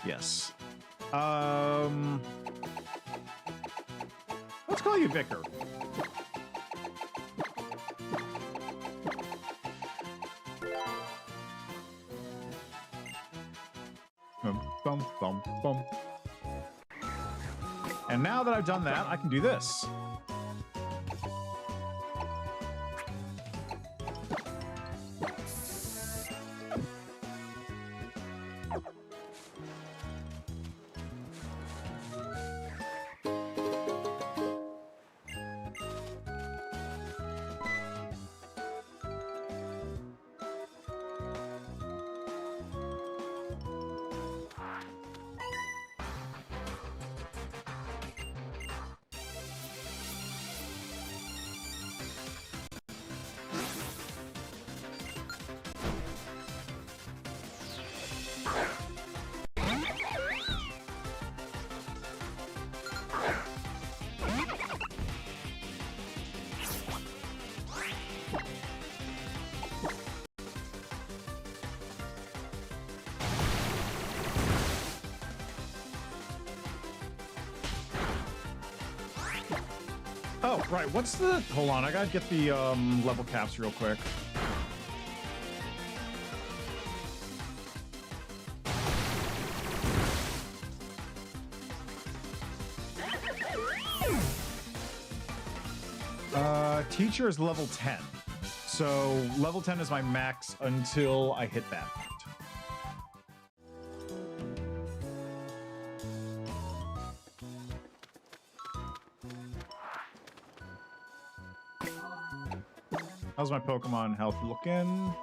Yes. Let's call you Vicar. Bum, bum, bum. And now that I've done that, I can do this. Oh, right, what's the... Hold on, I gotta get the level caps real quick. Teacher is level 10. So, level 10 is my max until I hit that point. How's my Pokemon health looking?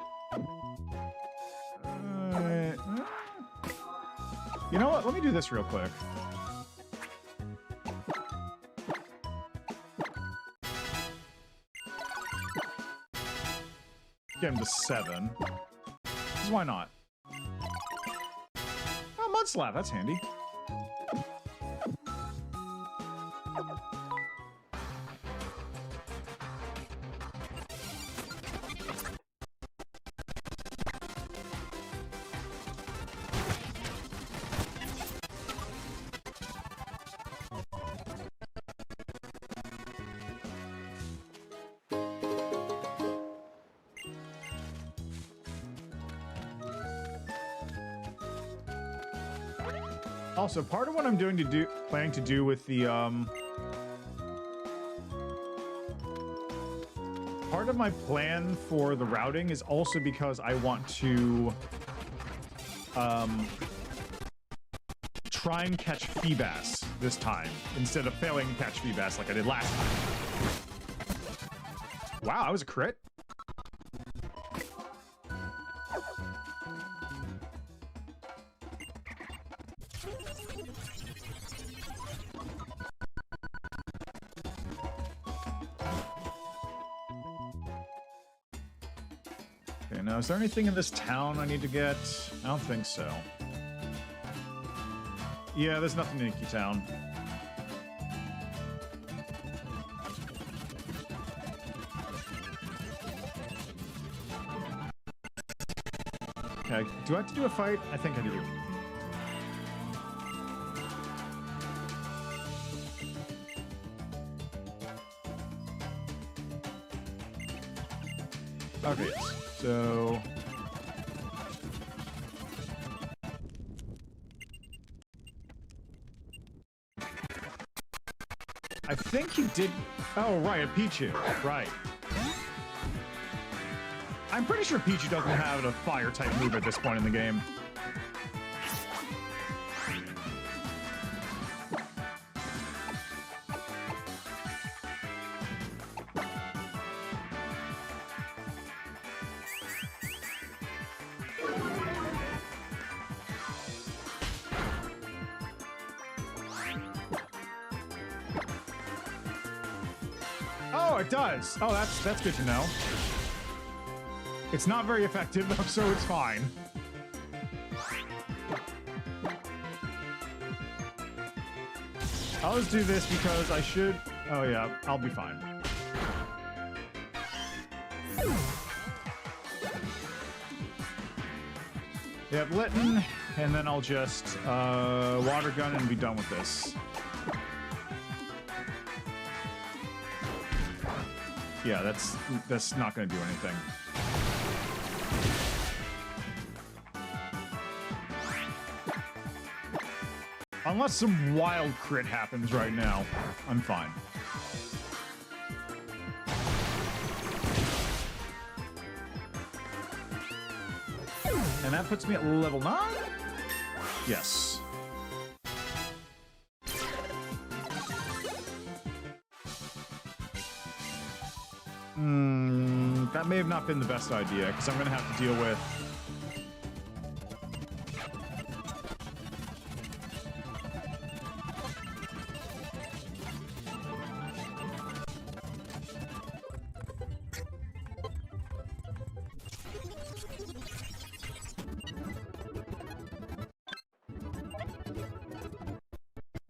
You know what? Let me do this real quick. Get him to 7. Because why not? Oh, Mudslap, that's handy. Also, part of what I'm planning to do with the part of my plan for the routing is also because I want to try and catch Feebas this time instead of failing to catch Feebas like I did last time. Wow, that was a crit. Now, is there anything in this town I need to get? I don't think so. Yeah, there's nothing in Inky Town. Okay, do I have to do a fight? I think I do. Okay, so... I think he did... Oh, right, a Pichu. Right. I'm pretty sure Pichu doesn't have a fire-type move at this point in the game. Oh, it does. Oh, that's good to know. It's not very effective, though, so it's fine. I'll just do this because I should... Oh, yeah. I'll be fine. Yeah, Glutton, and then I'll just water gun and be done with this. Yeah, that's not going to do anything. Unless some wild crit happens right now, I'm fine. And that puts me at level 9? Yes. That may have not been the best idea, because I'm going to have to deal with...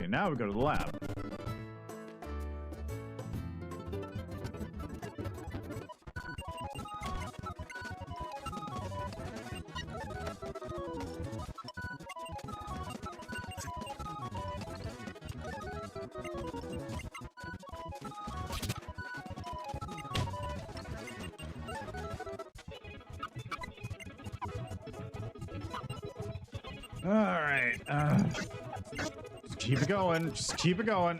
Okay, now we go to the lab. Alright, just keep it going, just keep it going.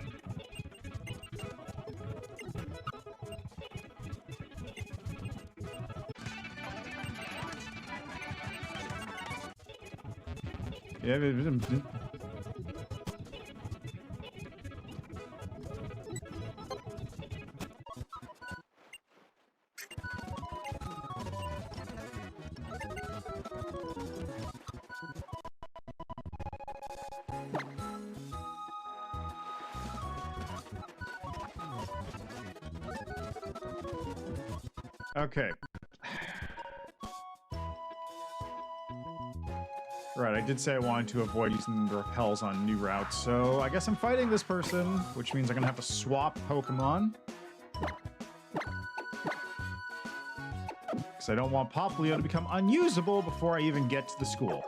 Yeah, okay. Right, I did say I wanted to avoid using the repels on new routes, so I guess I'm fighting this person, which means I'm gonna have to swap Pokemon. Because I don't want Poplio to become unusable before I even get to the school.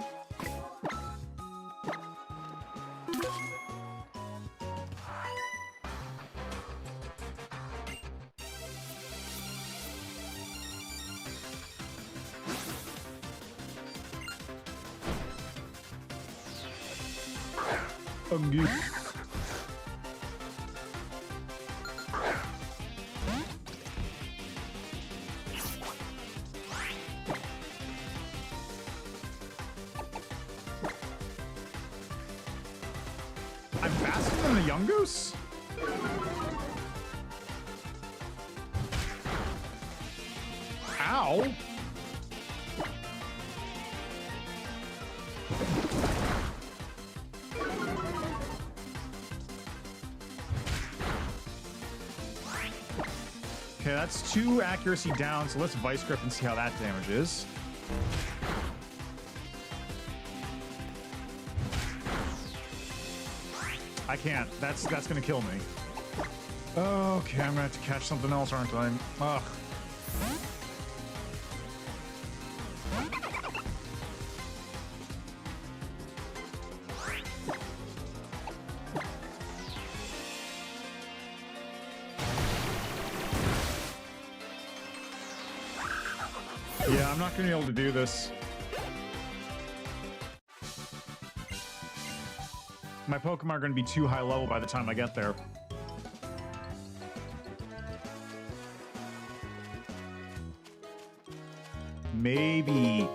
I'm faster than the young goose? Ow! Okay, that's 2 accuracy down, so let's Vice Grip and see how that damages. I can't. That's gonna kill me. Okay, I'm gonna have to catch something else, aren't I? Ugh. Yeah, I'm not gonna be able to do this. My Pokemon are going to be too high level by the time I get there. Maybe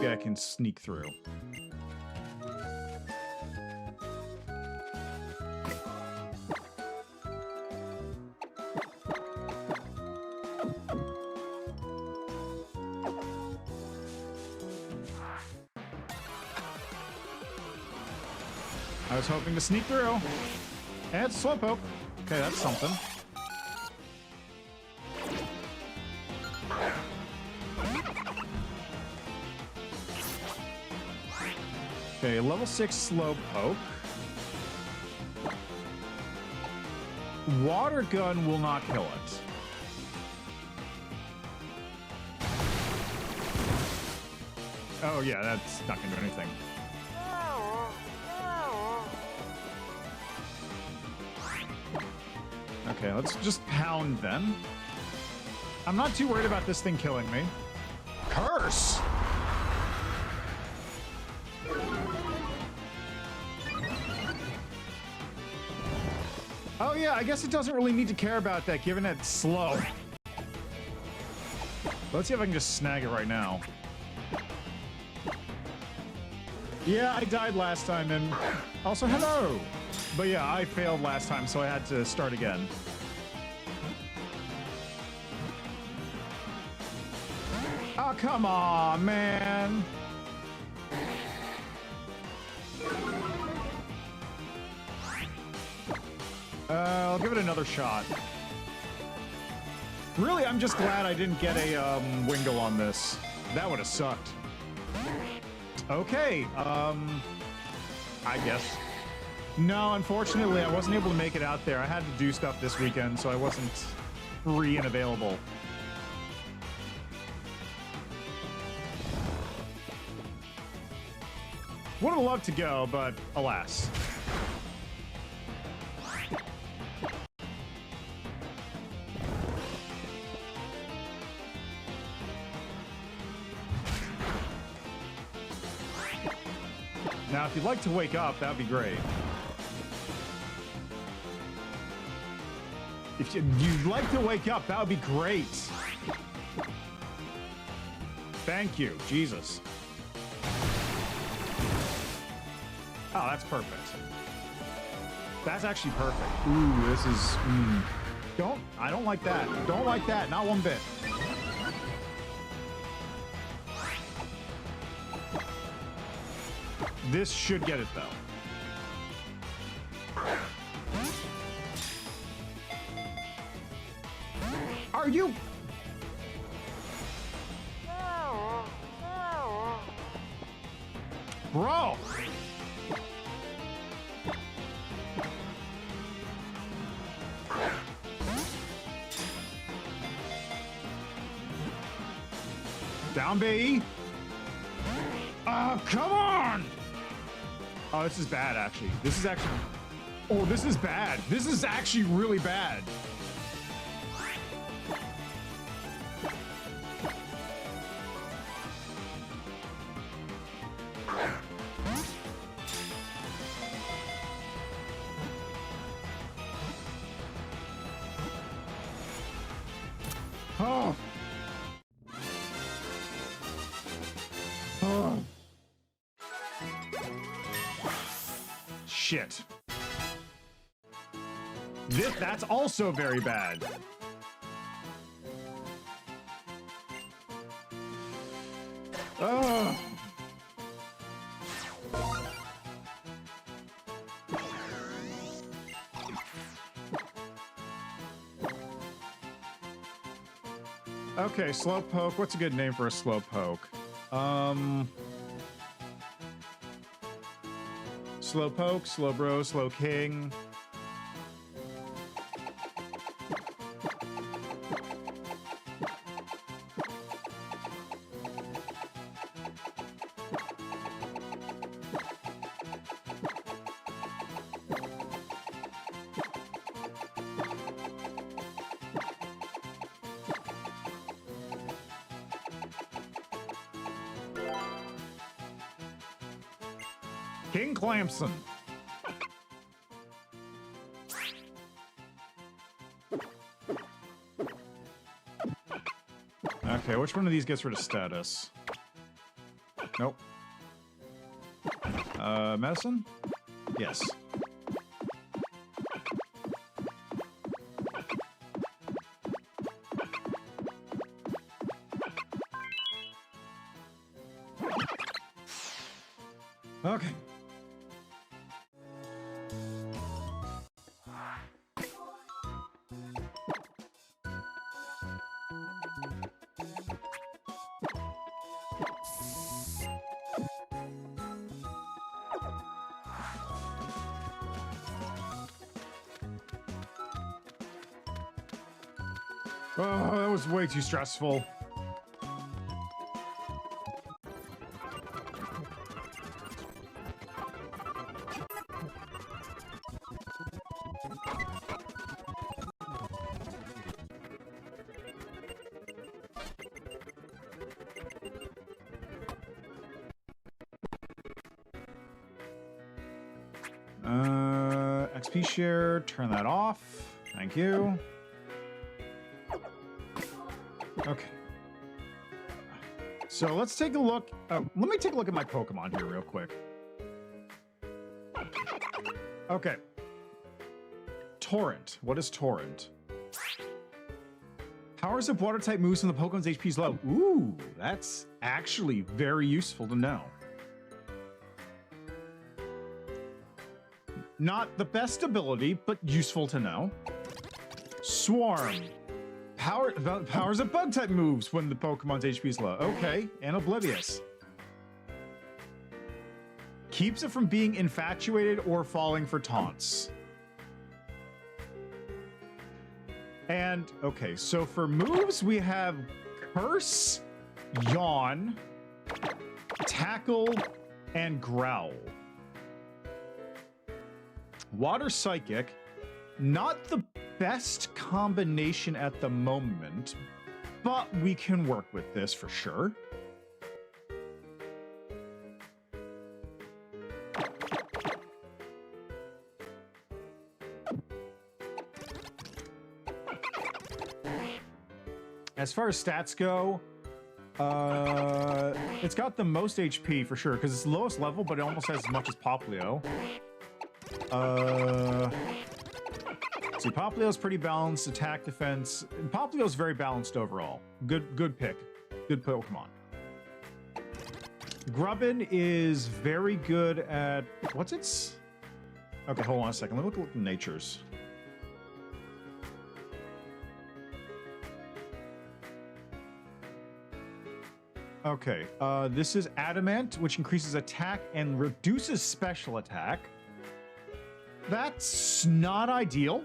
I can sneak through. I was hoping to sneak through. And it's Slowpoke. Okay, that's something. Okay, level 6 Slowpoke. Water gun will not kill it. Oh yeah, that's not gonna do anything. Okay, let's just pound then. I'm not too worried about this thing killing me. Curse! Oh yeah, I guess it doesn't really need to care about that, given it's slow. Let's see if I can just snag it right now. Yeah, I died last time, and also hello! But yeah, I failed last time, so I had to start again. Oh, come on, man! I'll give it another shot. Really, I'm just glad I didn't get a Wingull on this. That would have sucked. Okay, I guess. No, unfortunately, I wasn't able to make it out there. I had to do stuff this weekend, so I wasn't free and available. Would have loved to go, but alas. Now, if you'd like to wake up, that'd be great. If you'd like to wake up, that would be great. Thank you, Jesus. Oh, that's perfect. That's actually perfect. Ooh, this is... I don't like that. Don't like that, not one bit. This should get it, though. Are you... Bro! Down B. Oh, come on! Oh, this is bad, actually. This is actually... Oh, this is bad. This is actually really bad. Oh. Oh. Shit. That's also very bad. Oh. Okay, Slowpoke. What's a good name for a Slowpoke? Slowpoke, Slowbro, Slowking. King Clamson. Okay, which one of these gets rid of status? Nope. Medicine? Yes. Okay. Oh, that was way too stressful. XP share, turn that off. Thank you. Okay. So let's take a look. Let me take a look at my Pokemon here real quick. Okay. Torrent. What is Torrent? Powers up water-type moves when the Pokemon's HP is low. Ooh, that's actually very useful to know. Not the best ability, but useful to know. Swarm. Powers up bug-type moves when the Pokemon's HP is low. Okay, and Oblivious. Keeps it from being infatuated or falling for taunts. And, okay, so for moves, we have Curse, Yawn, Tackle, and Growl. Water Psychic, not the best combination at the moment, but we can work with this for sure. As far as stats go, it's got the most HP for sure, because it's the lowest level, but it almost has as much as Poplio. See, Poplio's pretty balanced, attack, defense. Poplio's very balanced overall. Good pick. Good Pokemon. Grubbin is very good at... What's its... Okay, hold on a second. Let me look at the natures. Okay, this is Adamant, which increases attack and reduces special attack. That's not ideal.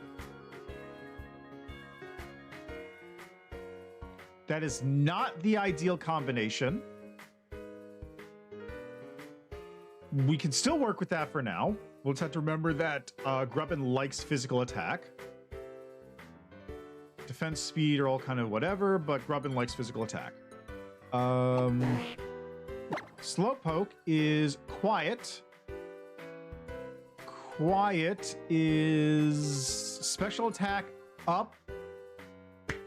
That is not the ideal combination. We can still work with that for now. We'll just have to remember that Grubbin likes physical attack. Defense, speed are all kind of whatever, but Grubbin likes physical attack. Slowpoke is quiet. Quiet is special attack up.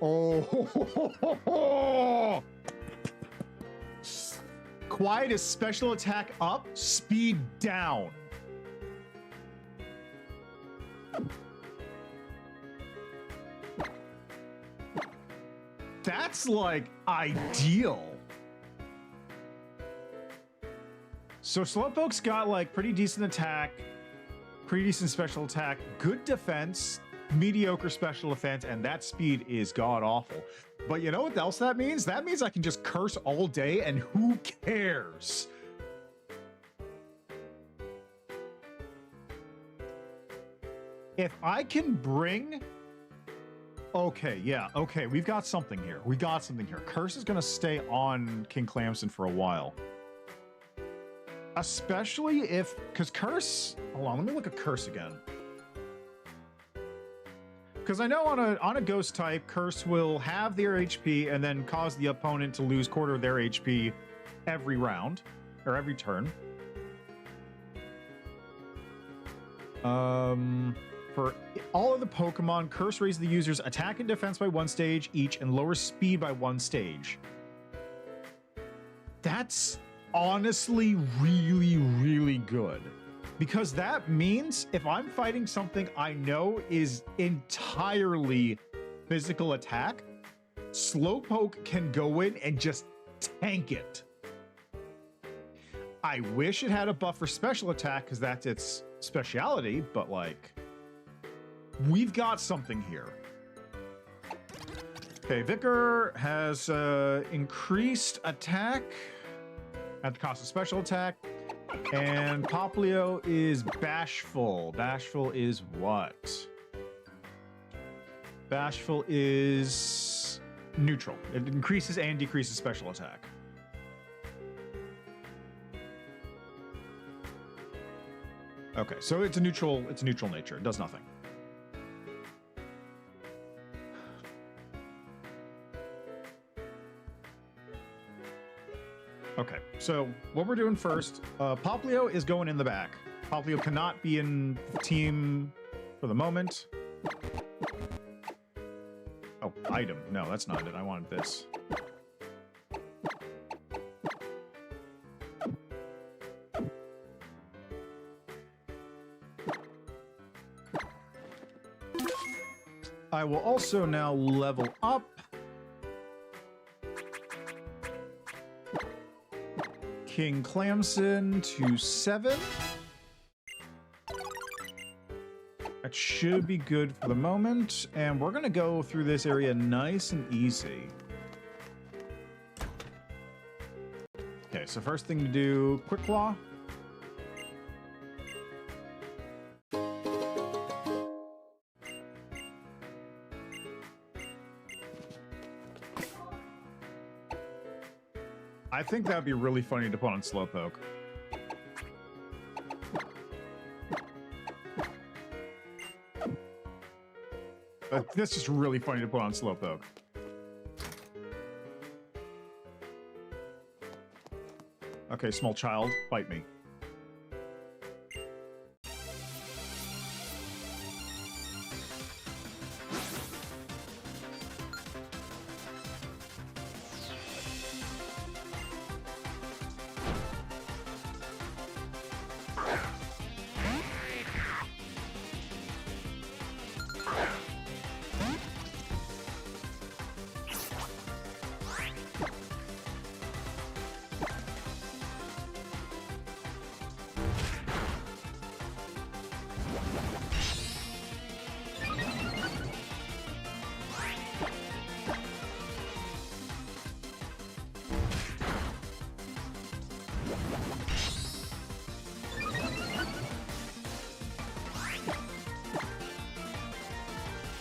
Oh. Quiet is special attack up, speed down. That's like ideal. So Slowpoke's got like pretty decent attack, pretty decent special attack, good defense, mediocre special defense, and that speed is god-awful. But you know what else that means? That means I can just curse all day, and who cares? If I can bring... Okay, yeah, okay, we've got something here. We got something here. Curse is going to stay on King Clamson for a while. Especially if... Because Curse... Hold on, let me look at Curse again. Because I know on a Ghost type, Curse will have their HP and then cause the opponent to lose quarter of their HP every round, or every turn. For all of the Pokemon, Curse raises the user's attack and defense by 1 stage each and lowers speed by 1 stage. That's honestly really, really good. Because that means if I'm fighting something I know is entirely physical attack, Slowpoke can go in and just tank it. I wish it had a buff for special attack because that's its speciality, but like, we've got something here. Okay, Vicar has increased attack at the cost of special attack. And Poplio is Bashful. Bashful is what? Bashful is Neutral. It increases and decreases special attack. Okay, so it's a neutral nature. It does nothing. Okay, so what we're doing first, Poplio is going in the back. Poplio cannot be in the team for the moment. Oh, item. No, that's not it. I wanted this. I will also now level up. King Clamson to 7. That should be good for the moment. And we're going to go through this area nice and easy. Okay, so first thing to do, Quick Claw. I think that would be really funny to put on Slowpoke. That's just really funny to put on Slowpoke. Okay, small child, fight me.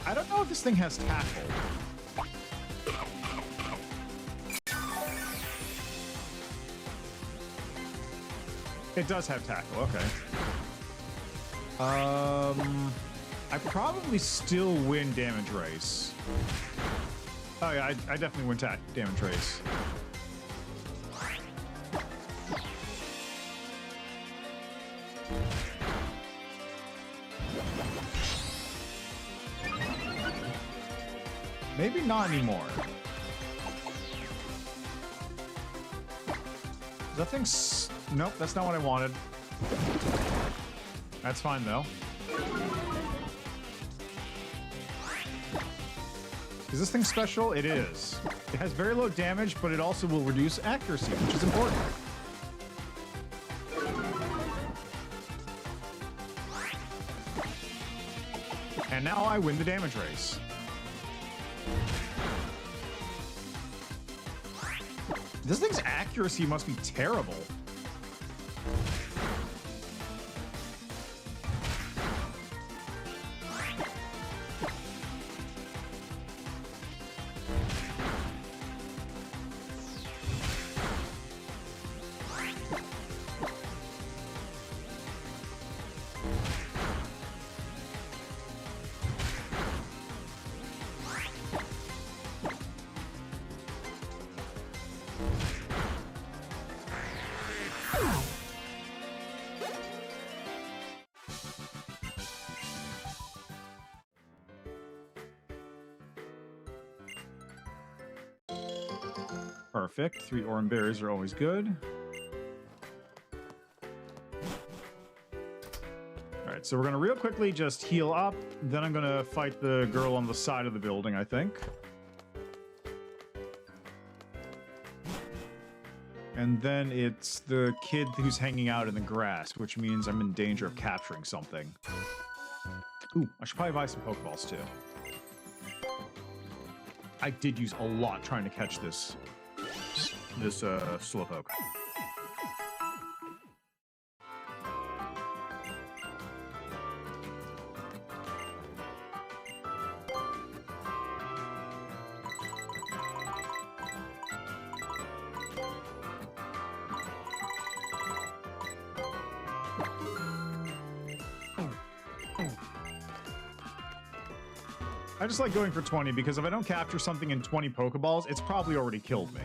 I don't know if this thing has tackle. It does have tackle, okay. I probably still win damage race. Oh yeah, I definitely win damage race. Maybe not anymore. That thing's... Nope, that's not what I wanted. That's fine, though. Is this thing special? It is. It has very low damage, but it also will reduce accuracy, which is important. And now I win the damage race. This thing's accuracy must be terrible. Perfect. 3 orange berries are always good. Alright, so we're going to real quickly just heal up. Then I'm going to fight the girl on the side of the building, I think. And then it's the kid who's hanging out in the grass, which means I'm in danger of capturing something. Ooh, I should probably buy some Pokeballs, too. I did use a lot trying to catch this Slowpoke. I just like going for 20 because if I don't capture something in 20 Pokeballs, it's probably already killed me.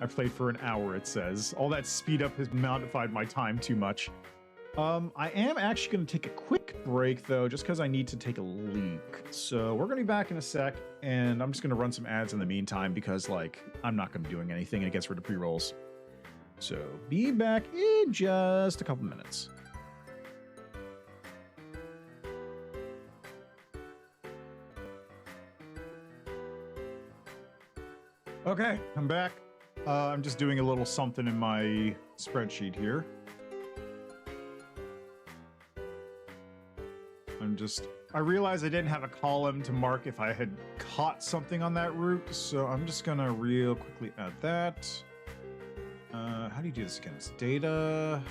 I played for an hour, it says. All that speed up has modified my time too much. I am actually going to take a quick break, though, just because I need to take a leak. So we're going to be back in a sec, and I'm just going to run some ads in the meantime because, like, I'm not going to be doing anything, and it gets rid of pre-rolls. So be back in just a couple minutes. Okay, I'm back. I'm just doing a little something in my spreadsheet here. I realized I didn't have a column to mark if I had caught something on that route, so I'm just gonna real quickly add that. How do you do this again? It's data.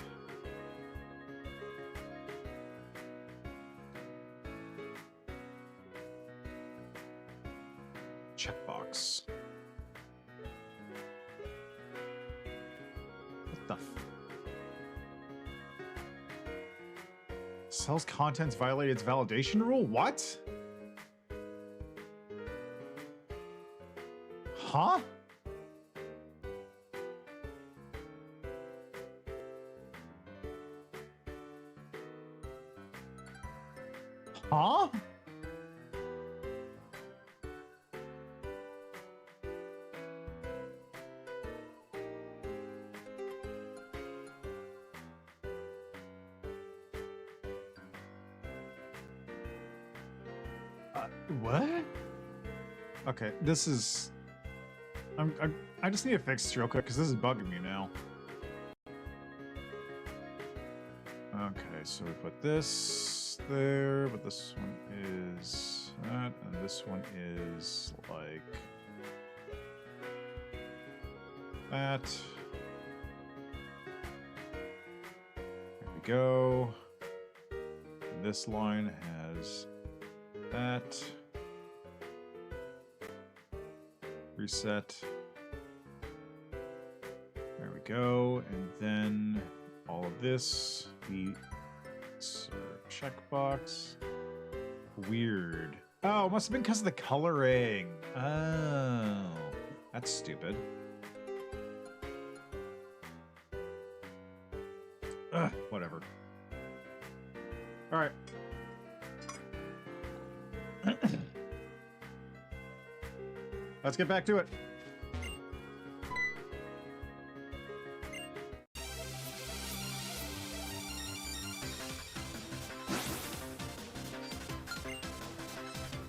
Checkbox. What the Cell's contents violate its validation rule? What? Huh? Huh? What? Okay, this is... I just need to fix this real quick because this is bugging me now. Okay, so we put this there, but this one is that, and this one is like that. There we go. And this line has that. Reset. There we go. And then all of this. The checkbox. Weird. Oh, it must have been because of the coloring. Oh, that's stupid. Ugh, whatever. All right. Let's get back to it.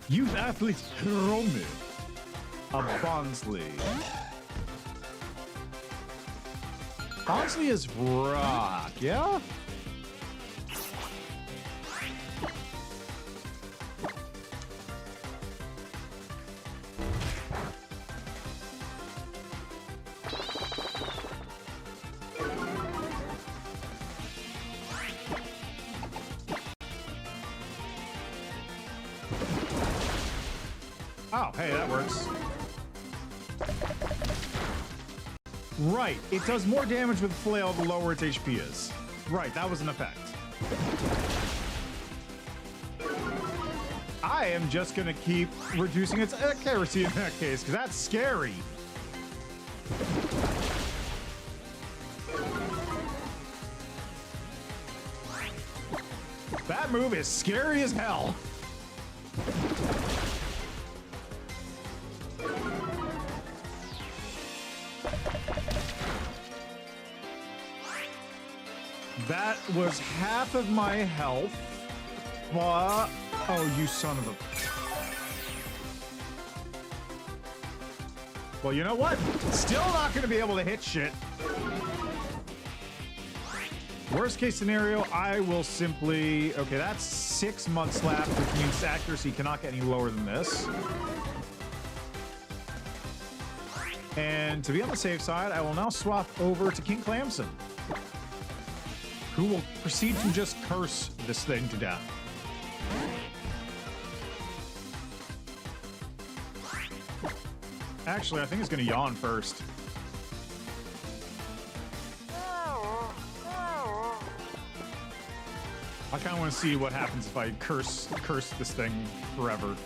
Youth athlete Romy. A Bonsley. Bonsley is rock, yeah? Oh, hey, that works. Right, it does more damage with Flail the lower its HP is. Right, that was an effect. I am just gonna keep reducing its accuracy in that case, because that's scary. That move is scary as hell. That was half of my health. But... oh, you son of a... Well, you know what? Still not going to be able to hit shit. Worst case scenario, I will simply... okay, that's 6 months left, which means accuracy cannot get any lower than this. And to be on the safe side, I will now swap over to King Clamson, who will proceed to just curse this thing to death. Actually, I think it's gonna yawn first. I kind of want to see what happens if I curse this thing forever.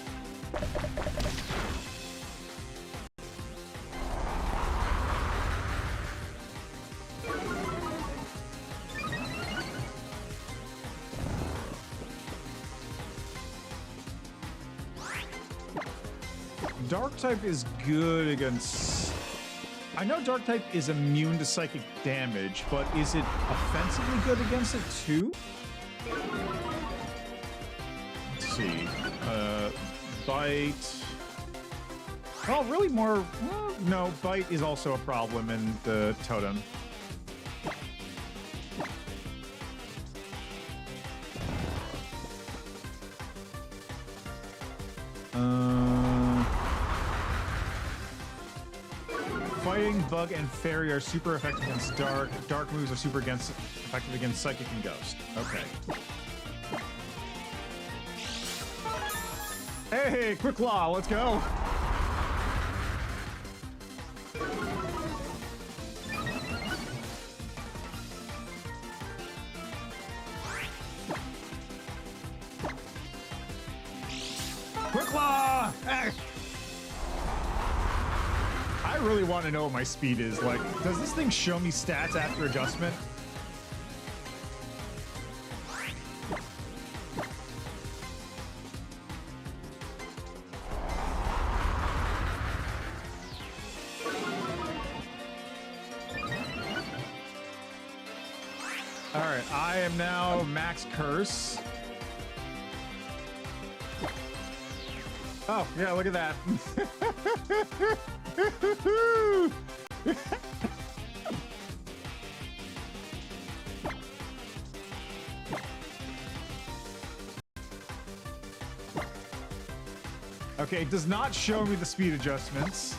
Dark type is good against... I know Dark type is immune to psychic damage, but is it offensively good against it too? Let's see. Bite. Well, really more... Well, no, Bite is also a problem in the totem. Fighting, Bug, and Fairy are super effective against Dark. Dark moves are super effective against Psychic and Ghost. Okay. Hey, Quick Claw, let's go. Quick Claw! Hey. I really want to know what my speed is. Like, does this thing show me stats after adjustment? All right, I am now max curse. Oh, yeah, look at that. Okay, it does not show me the speed adjustments.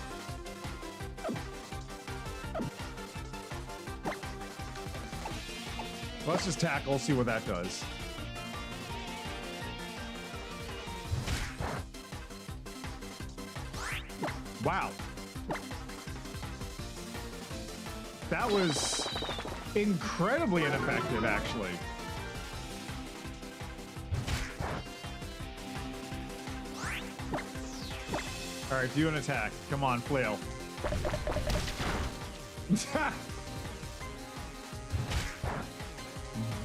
Let's just tackle, see what that does. Wow. That was incredibly ineffective, actually. All right, do an attack. Come on, flail.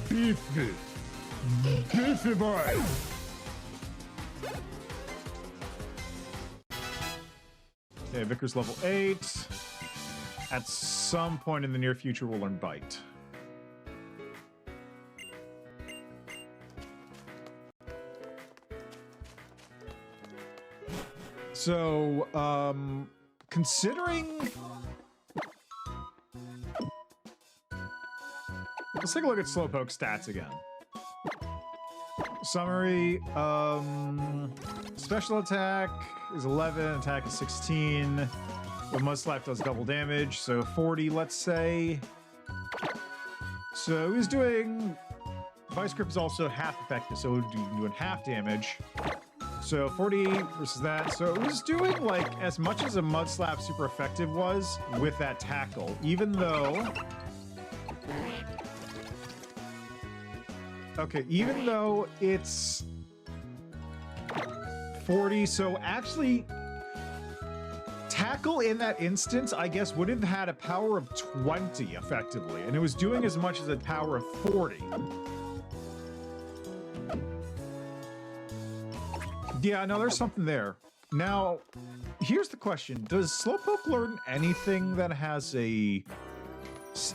Beefy. Beefy boy. Okay, Vickers level 8. At some point in the near future, we'll learn Bite. So, considering... Let's take a look at Slowpoke stats again. Summary, special attack is 11, attack is 16. The Mudslap does double damage, so 40, let's say. So he's doing... Vice Grip is also half effective, so it would be doing half damage. So 40 versus that. So it was doing, like, as much as a Mudslap super effective was with that tackle, even though... Okay, even though it's 40, so actually... Tackle in that instance, I guess, would have had a power of 20, effectively. And it was doing as much as a power of 40. Yeah, no, there's something there. Now, here's the question. Does Slowpoke learn anything that has a...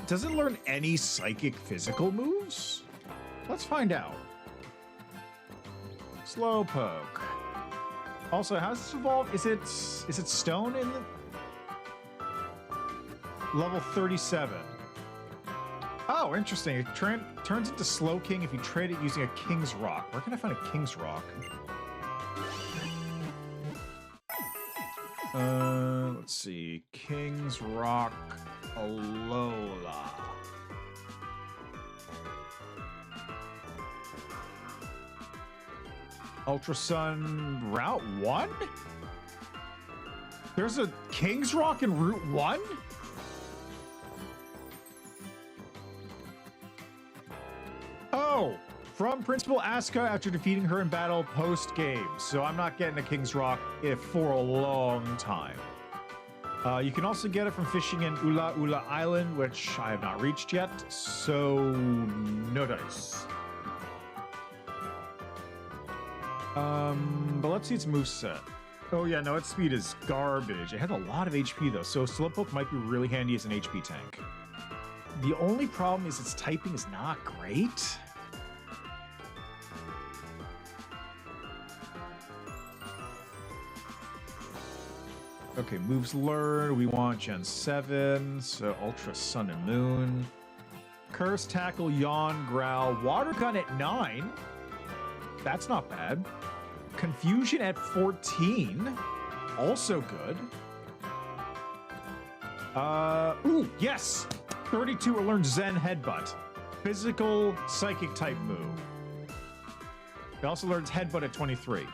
Does it learn any psychic physical moves? Let's find out. Slowpoke. Also, how does this evolve? Is it stone in the... Level 37. Oh, interesting. It turns into Slow King if you trade it using a King's Rock. Where can I find a King's Rock? Let's see. King's Rock Alola. Ultra Sun Route 1? There's a King's Rock in Route 1? Oh, from Principal Asuka after defeating her in battle post-game. So I'm not getting a King's Rock for a long time. You can also get it from fishing in Ula Ula Island, which I have not reached yet, so no dice. But let's see its moveset. Oh yeah, no, its speed is garbage. It has a lot of HP though, so Slowpoke might be really handy as an HP tank. The only problem is its typing is not great. Okay, moves learned. We want Gen 7, so Ultra Sun and Moon. Curse, Tackle, Yawn, Growl. Water Gun at 9. That's not bad. Confusion at 14. Also good. Ooh, yes! 32 learned Zen Headbutt. Physical, Psychic type move. It also learns Headbutt at 23.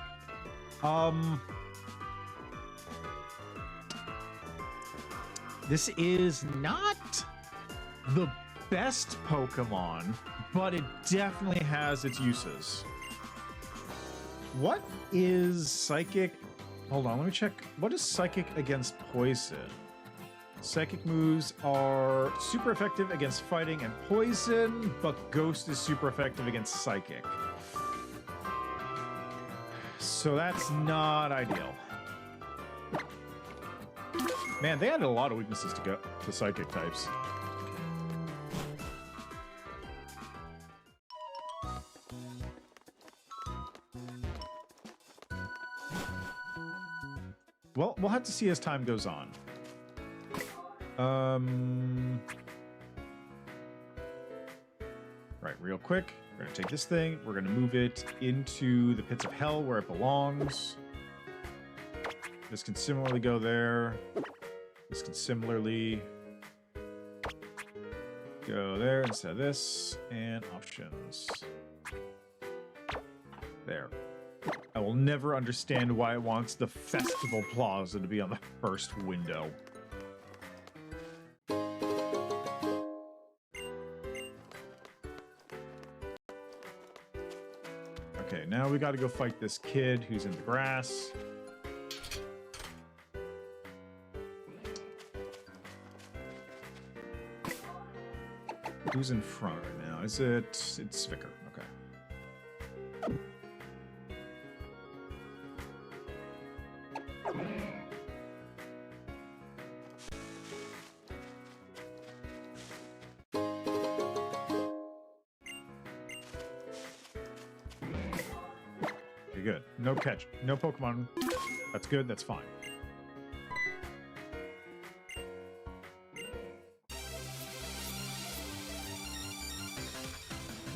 This is not the best Pokemon, but it definitely has its uses. What is Psychic? Hold on, let me check. What is Psychic against Poison? Psychic moves are super effective against fighting and poison, but Ghost is super effective against Psychic. So that's not ideal. Man, they added a lot of weaknesses to Psychic types. Well, we'll have to see as time goes on. Right, real quick. We're gonna take this thing. We're gonna move it into the pits of hell where it belongs. This can similarly go there. This can similarly go there instead of this, and options. There. I will never understand why it wants the Festival Plaza to be on the first window. Okay, now we gotta go fight this kid who's in the grass. Who's in front right now? Is it... It's Vicar. Okay. Okay, good. No catch. No Pokemon. That's good. That's fine.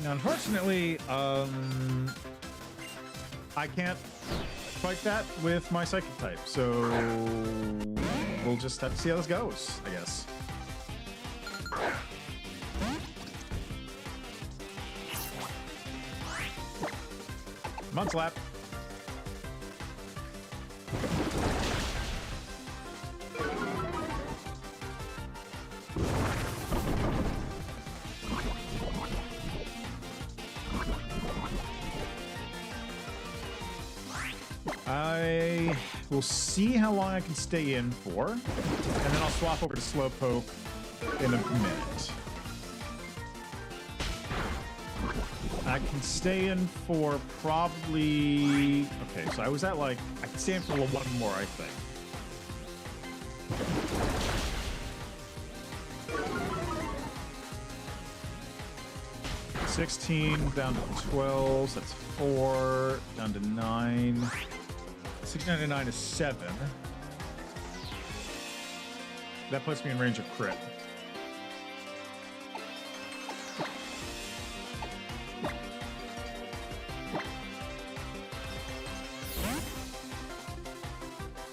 Now, unfortunately, I can't fight that with my Psychic type, so we'll just have to see how this goes, I guess. Mudslap. I will see how long I can stay in for, and then I'll swap over to Slowpoke in a minute. I can stay in for probably... Okay, so I was at like... I can stay in for one more, I think. $16 down to 12, so that's 4, down to 9. 699 is 7. That puts me in range of crit.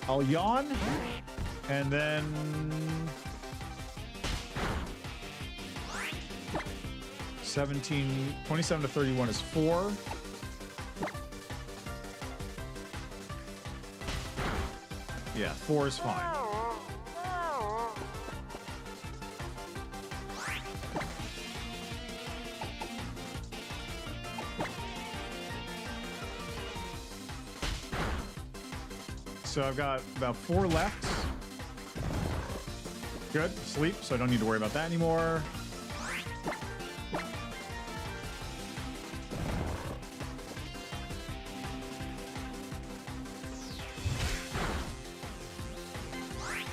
I'll yawn, and then 27 to 31 is 4. Yeah, 4 is fine. So I've got about 4 left. Good, sleep, so I don't need to worry about that anymore.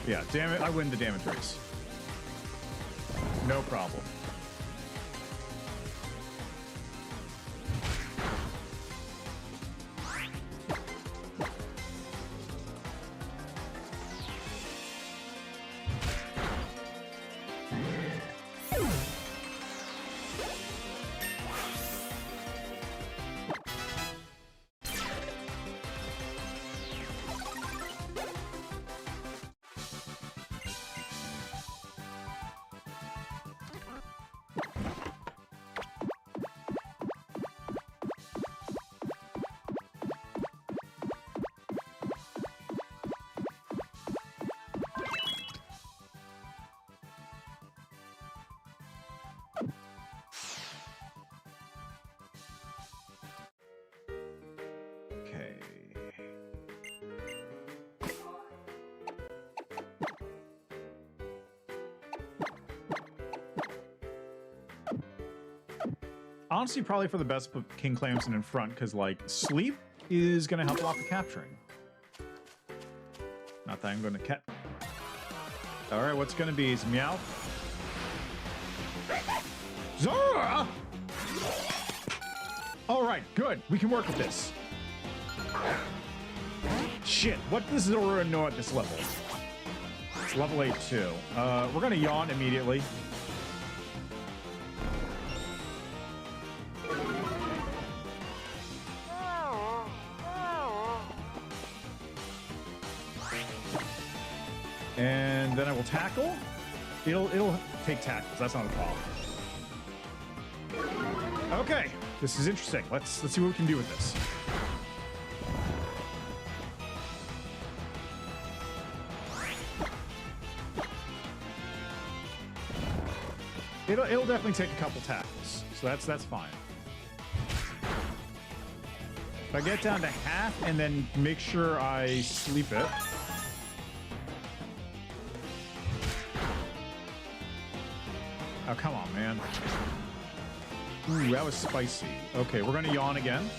Yeah, damn it, I win the damage race. No problem. Okay. Honestly, probably for the best put King Clamson in front, because, like, sleep is going to help a lot with capturing. Not that I'm going to catch. All right, what's going to be? Is Meow? Zora! All right, good. We can work with this. Shit, what does Zora know at this level? It's level 8 too. We're going to yawn immediately. And then I will tackle. It'll take tackles. That's not a problem. Okay, this is interesting. Let's see what we can do with this. It'll definitely take a couple tackles, so that's fine. If I get down to half and then make sure I sleep it. Oh, come on, man. Ooh, that was spicy. Okay, we're gonna yawn again.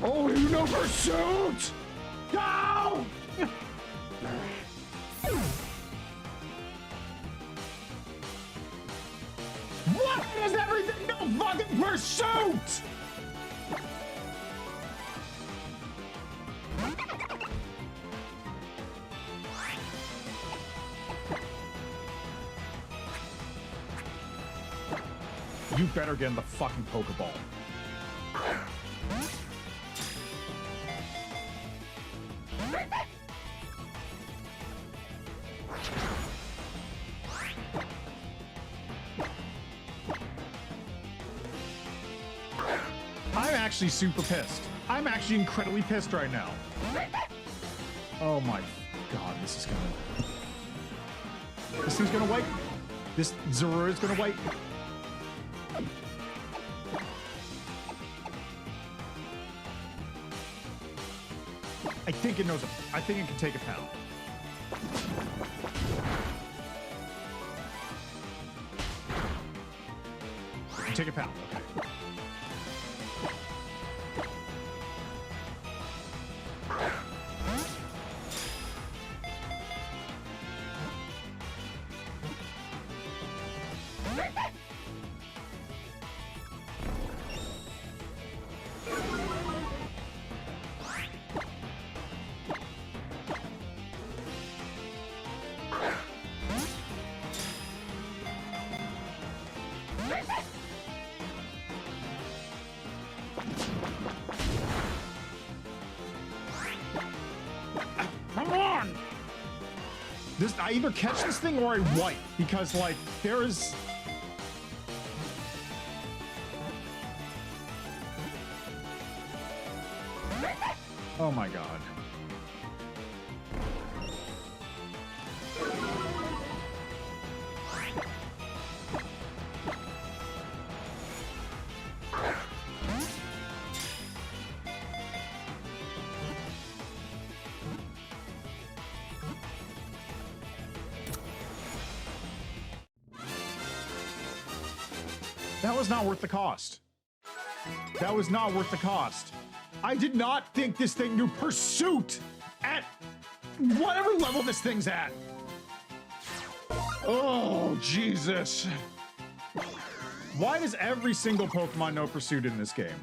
Oh, you know pursuit! Go! What is everything? No fucking pursuit! You better get in the fucking Pokeball. I'm actually super pissed. I'm actually incredibly pissed right now. Oh my god, this is gonna... This thing's gonna wipe. This Zorua is gonna wipe. I think it knows it. I think it can take a pound. It can take a pound, okay. Come on! I either catch this thing or I wipe, because, like, there is... Oh my god. That was not worth the cost. That was not worth the cost. I did not think this thing knew Pursuit at whatever level this thing's at. Oh, Jesus. Why does every single Pokemon know Pursuit in this game?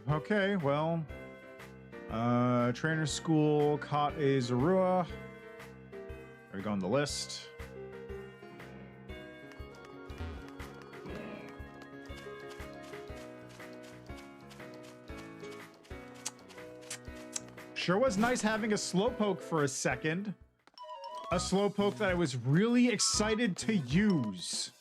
Okay, well, trainer school caught a Zorua. There we go on the list. Sure was nice having a Slowpoke for a second. A Slowpoke that I was really excited to use.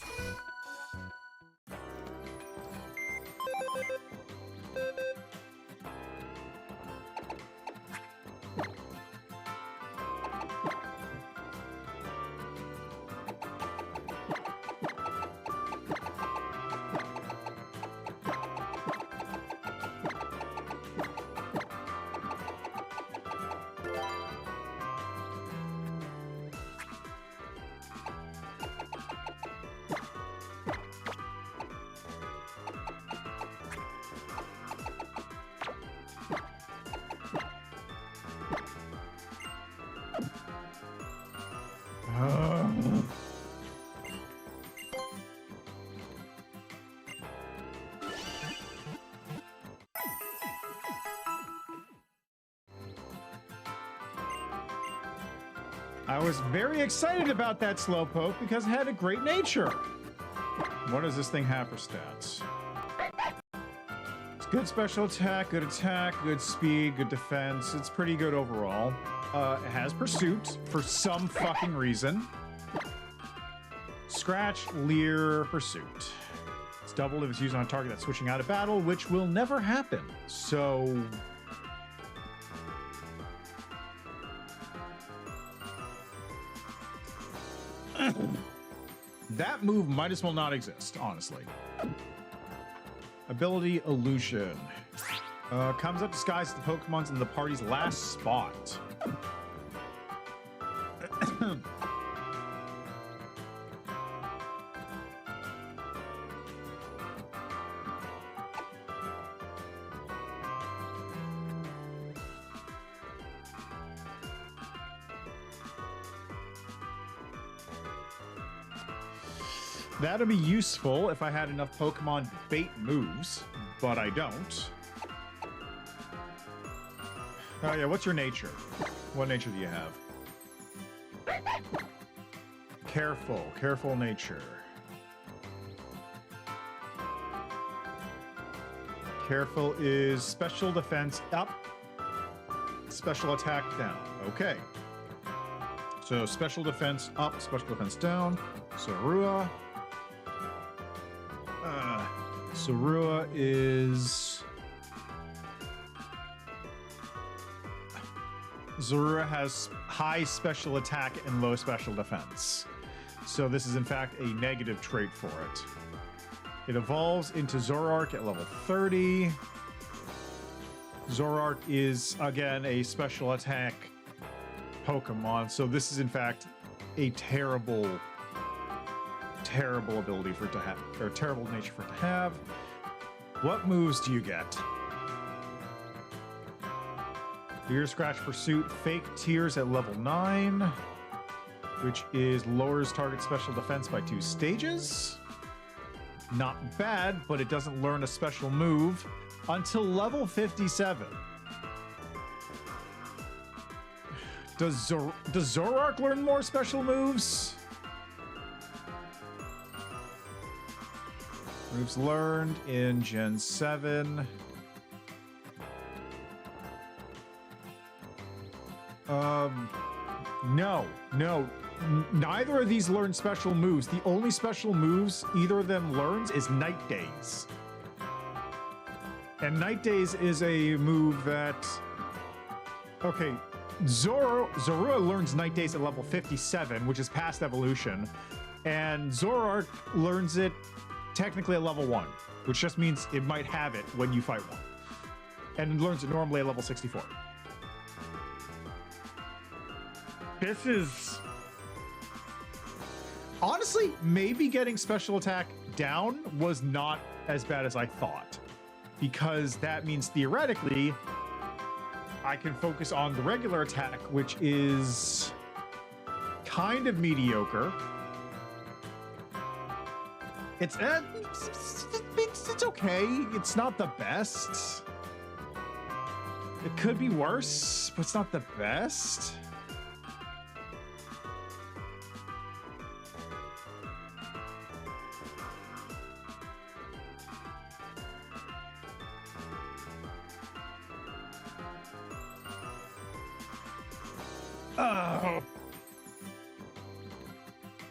I was very excited about that Slowpoke because it had a great nature. What does this thing have for stats? It's good special attack, good speed, good defense. It's pretty good overall. It has Pursuit for some fucking reason. Scratch, Leer, Pursuit. It's doubled if it's used on a target that's switching out of battle, which will never happen. So... that move might as well not exist, honestly. Ability Illusion. Comes up disguised as the Pokemon's in the party's last spot. That'll be useful if I had enough Pokemon bait moves, but I don't. Oh yeah, what's your nature? What nature do you have? Careful nature. Careful is special defense up, special attack down. Okay. So special defense up, special defense down. Zorua. Zorua is... Zorua has high special attack and low special defense. So this is in fact a negative trait for it. It evolves into Zoroark at level 30. Zoroark is, again, a special attack Pokemon. So this is in fact a terrible terrible ability for it to have, or terrible nature for it to have. What moves do you get? Ear Scratch Pursuit, Fake Tears at level 9, which is lowers target special defense by 2 stages. Not bad, but it doesn't learn a special move until level 57. Does Zoroark learn more special moves? Moves learned in Gen 7. No. Neither of these learn special moves. The only special moves either of them learns is Night Days. And Night Days is a move that... Okay, Zorua learns Night Days at level 57, which is past evolution. And Zoroark learns it technically at level 1, which just means it might have it when you fight one. And learns it normally at level 64. This is... Honestly, maybe getting special attack down was not as bad as I thought. Because that means theoretically, I can focus on the regular attack, which is kind of mediocre. It's okay. It's not the best. It could be worse, but it's not the best.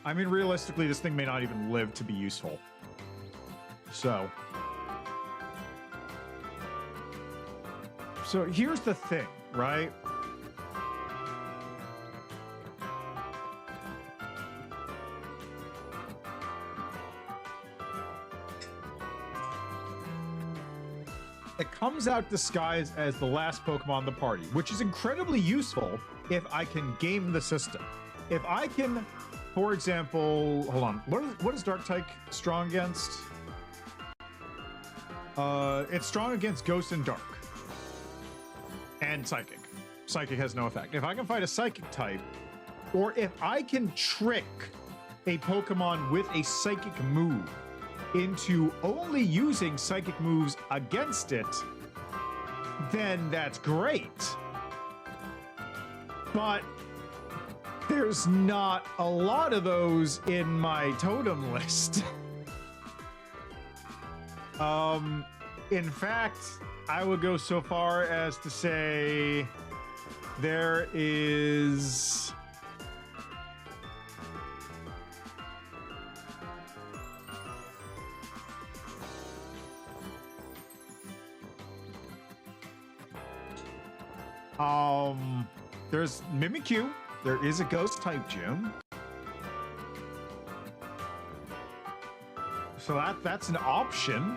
I mean, realistically, this thing may not even live to be useful. So here's the thing, right? It comes out disguised as the last Pokemon in the party, which is incredibly useful if I can game the system. If I can, for example, hold on, what is Dark-type strong against? It's strong against Ghost and Dark. And Psychic. Psychic has no effect. If I can fight a Psychic type, or if I can trick a Pokemon with a Psychic move into only using Psychic moves against it, then that's great. But there's not a lot of those in my totem list. In fact, I would go so far as to say there is... there's Mimikyu. There is a ghost type gym. So that's an option.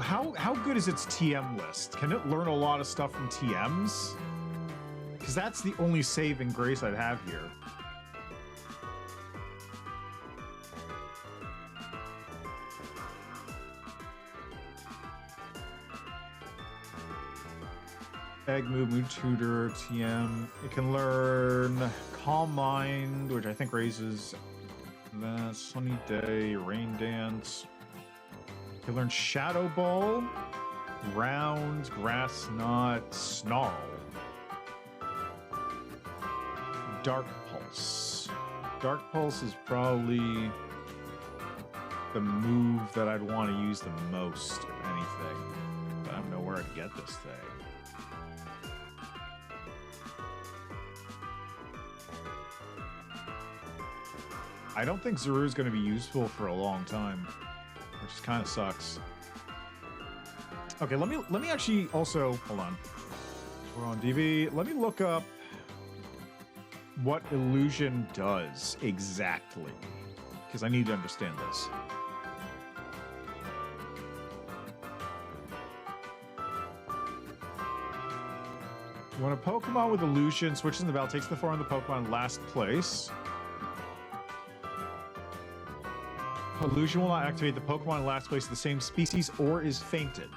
How good is its TM list? Can it learn a lot of stuff from TMs? Because that's the only saving grace I'd have here. Egg Move, Mood Tutor, TM. It can learn Calm Mind, which I think raises the Sunny Day, Rain Dance. It can learn Shadow Ball, Round, Grass Knot, Snarl. Dark Pulse. Dark Pulse is probably the move that I'd want to use the most, if anything. But I don't know where I'd get this thing. I don't think Zuru is going to be useful for a long time, which kind of sucks. Okay, let me actually also hold on. We're on DB. Let me look up what illusion does exactly, because I need to understand this. When a Pokemon with illusion switches in the battle, takes the form of the Pokemon in last place. Illusion will not activate the Pokemon in last place of the same species or is fainted.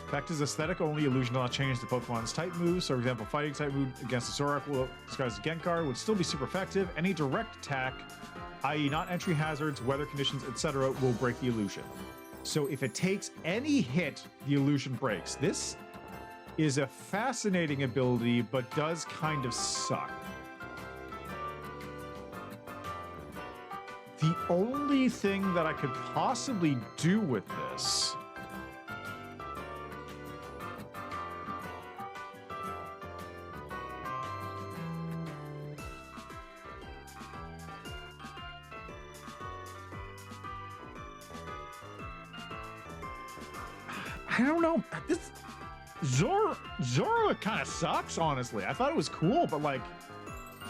Effect is aesthetic only. Illusion will not change the Pokemon's type moves. So, for example, fighting type move against a Zoroark will disguise a Gengar would still be super effective. Any direct attack, i.e. not entry hazards, weather conditions, etc., will break the illusion. So if it takes any hit, the illusion breaks. This is a fascinating ability, but does kind of suck. The only thing that I could possibly do with this I don't know. This Zora kind of sucks, honestly. I thought it was cool, but like,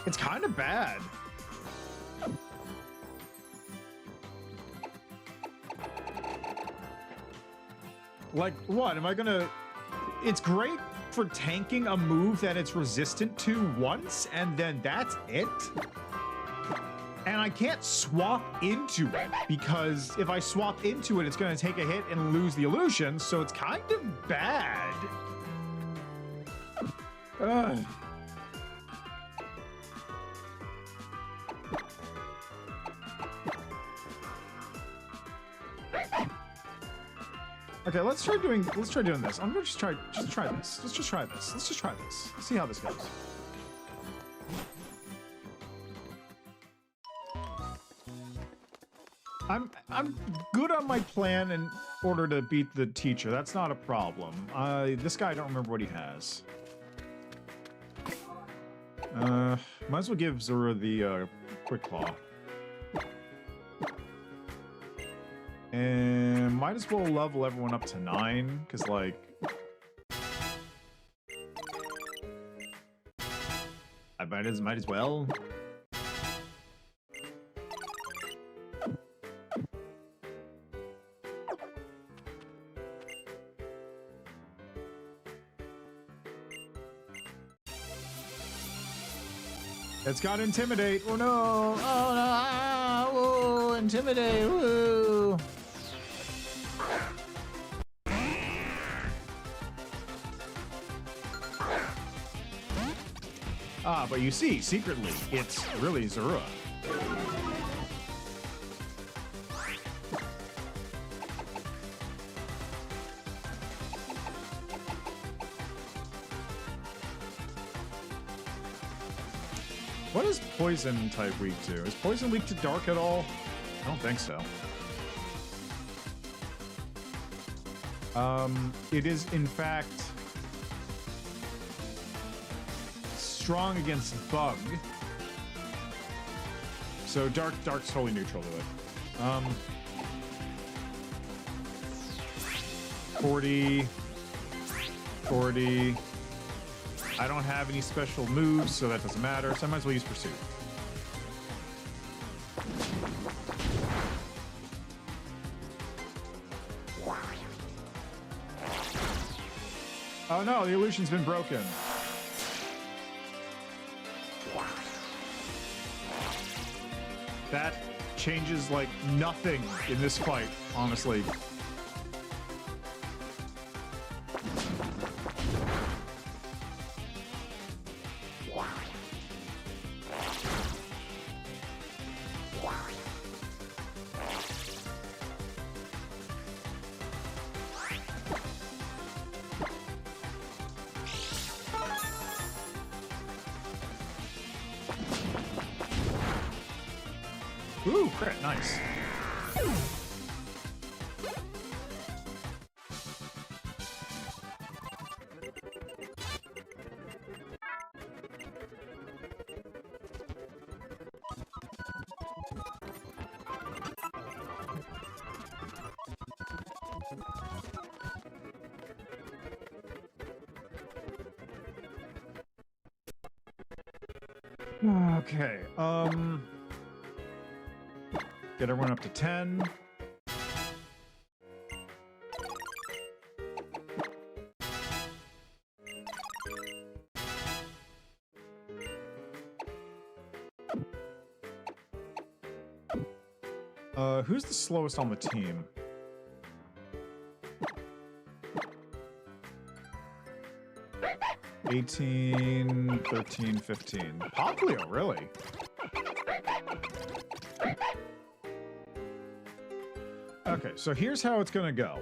it's kind of bad. Like, what? Am I gonna... It's great for tanking a move that it's resistant to once, and then that's it? And I can't swap into it, because if I swap into it, it's going to take a hit and lose the illusion, so it's kind of bad. Ugh. Okay, let's try doing this. I'm gonna just try this. Let's just try this. See how this goes. I'm good on my plan in order to beat the teacher. That's not a problem. This guy, I don't remember what he has. Might as well give Zora the Quick Claw. And might as well level everyone up to 9, because, like... I might as well. It's got Intimidate. Oh no! Oh no! Ah, whoa! Intimidate! Woo! Ah, but you see, secretly, it's really Zora. What is poison type weak to? Is poison weak to dark at all? I don't think so. It is in fact strong against bug. So dark's totally neutral to it. 40. I don't have any special moves, so that doesn't matter. So I might as well use Pursuit. Oh no, the illusion's been broken. That changes like nothing in this fight, honestly. Ooh, crit, nice. Okay, get everyone up to 10. Who's the slowest on the team? (18, 13, 15). Poplio, really? Okay, so here's how it's gonna go.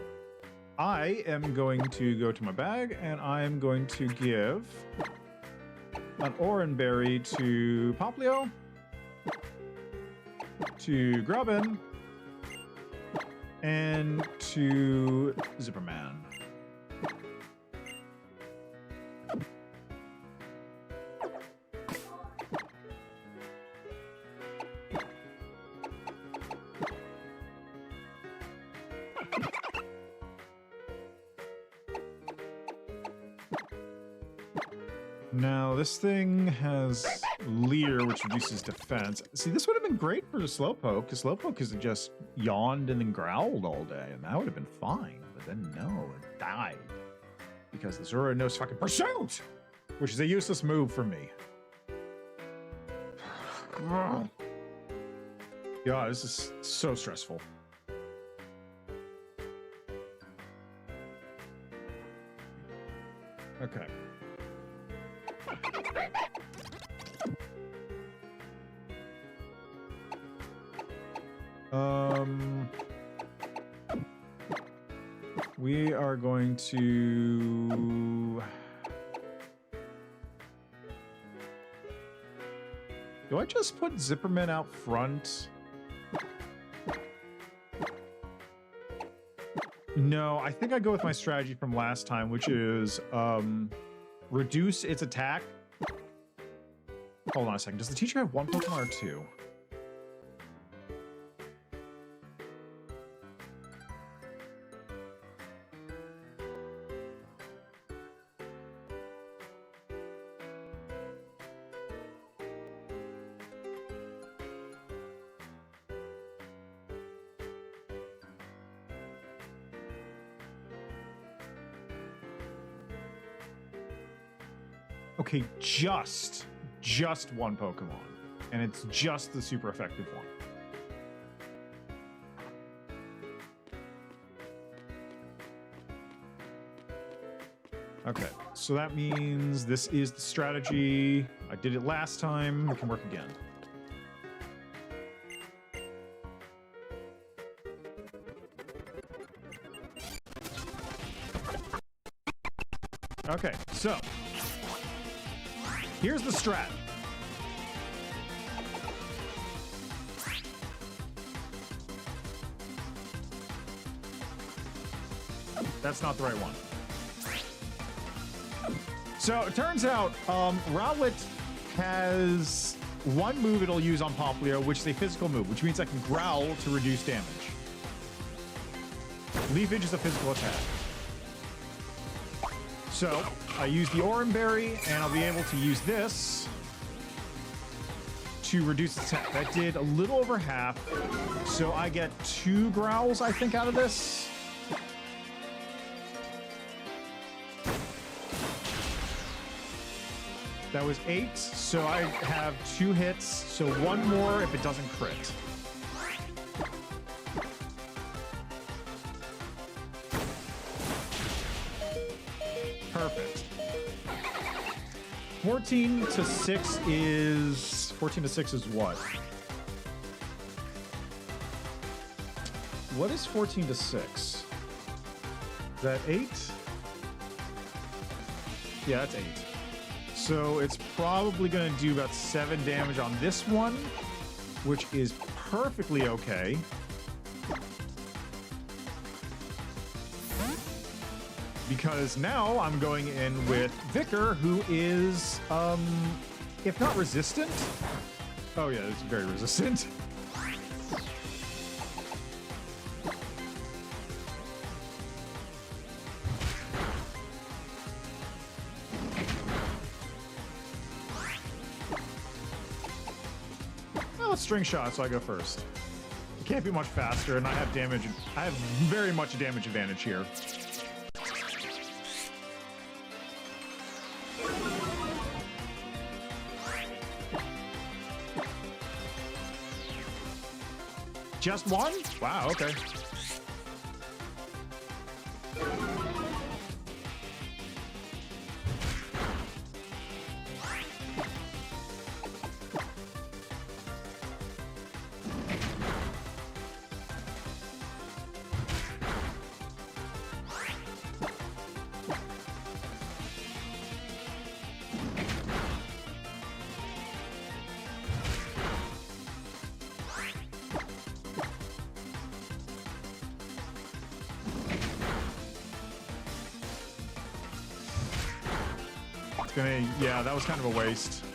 I am going to go to my bag, and I am going to give an Oranberry to Poplio, to Grubbin, and to Zipperman. Now, this thing has Leer, which reduces defense. See, this would have been great for the Slowpoke, because Slowpoke has just yawned and then growled all day, and that would have been fine. But then, no, it died. Because the Zora knows fucking Pursuit! Which is a useless move for me. God, this is so stressful. Okay. We are going to... Do I just put Zipperman out front? No, I think I go with my strategy from last time, which is reduce its attack. Hold on a second. Does the teacher have one Pokemon or two? Okay, just one Pokemon, and it's just the super effective one. Okay, so that means this is the strategy. I did it last time. We can work again. Okay, so here's the strat. That's not the right one. So it turns out Rowlet has one move it'll use on Poplio, which is a physical move, which means I can growl to reduce damage. Leafage is a physical attack. So I use the Oranberry, and I'll be able to use this to reduce its attack. That did a little over half, so I get 2 growls, I think, out of this. That was 8, so I have 2 hits, so 1 more if it doesn't crit. Perfect. 14 to 6 is... 14 to 6 is what? What is 14 to 6? Is that 8? Yeah, that's 8. So it's probably going to do about 7 damage on this one, which is perfectly okay. Because now I'm going in with Vicar, who is, if not resistant... Oh yeah, it's very resistant. Well, let's string shot, so I go first. It can't be much faster, and I have damage. I have very much a damage advantage here. Just one? Wow, okay. Yeah, that was kind of a waste.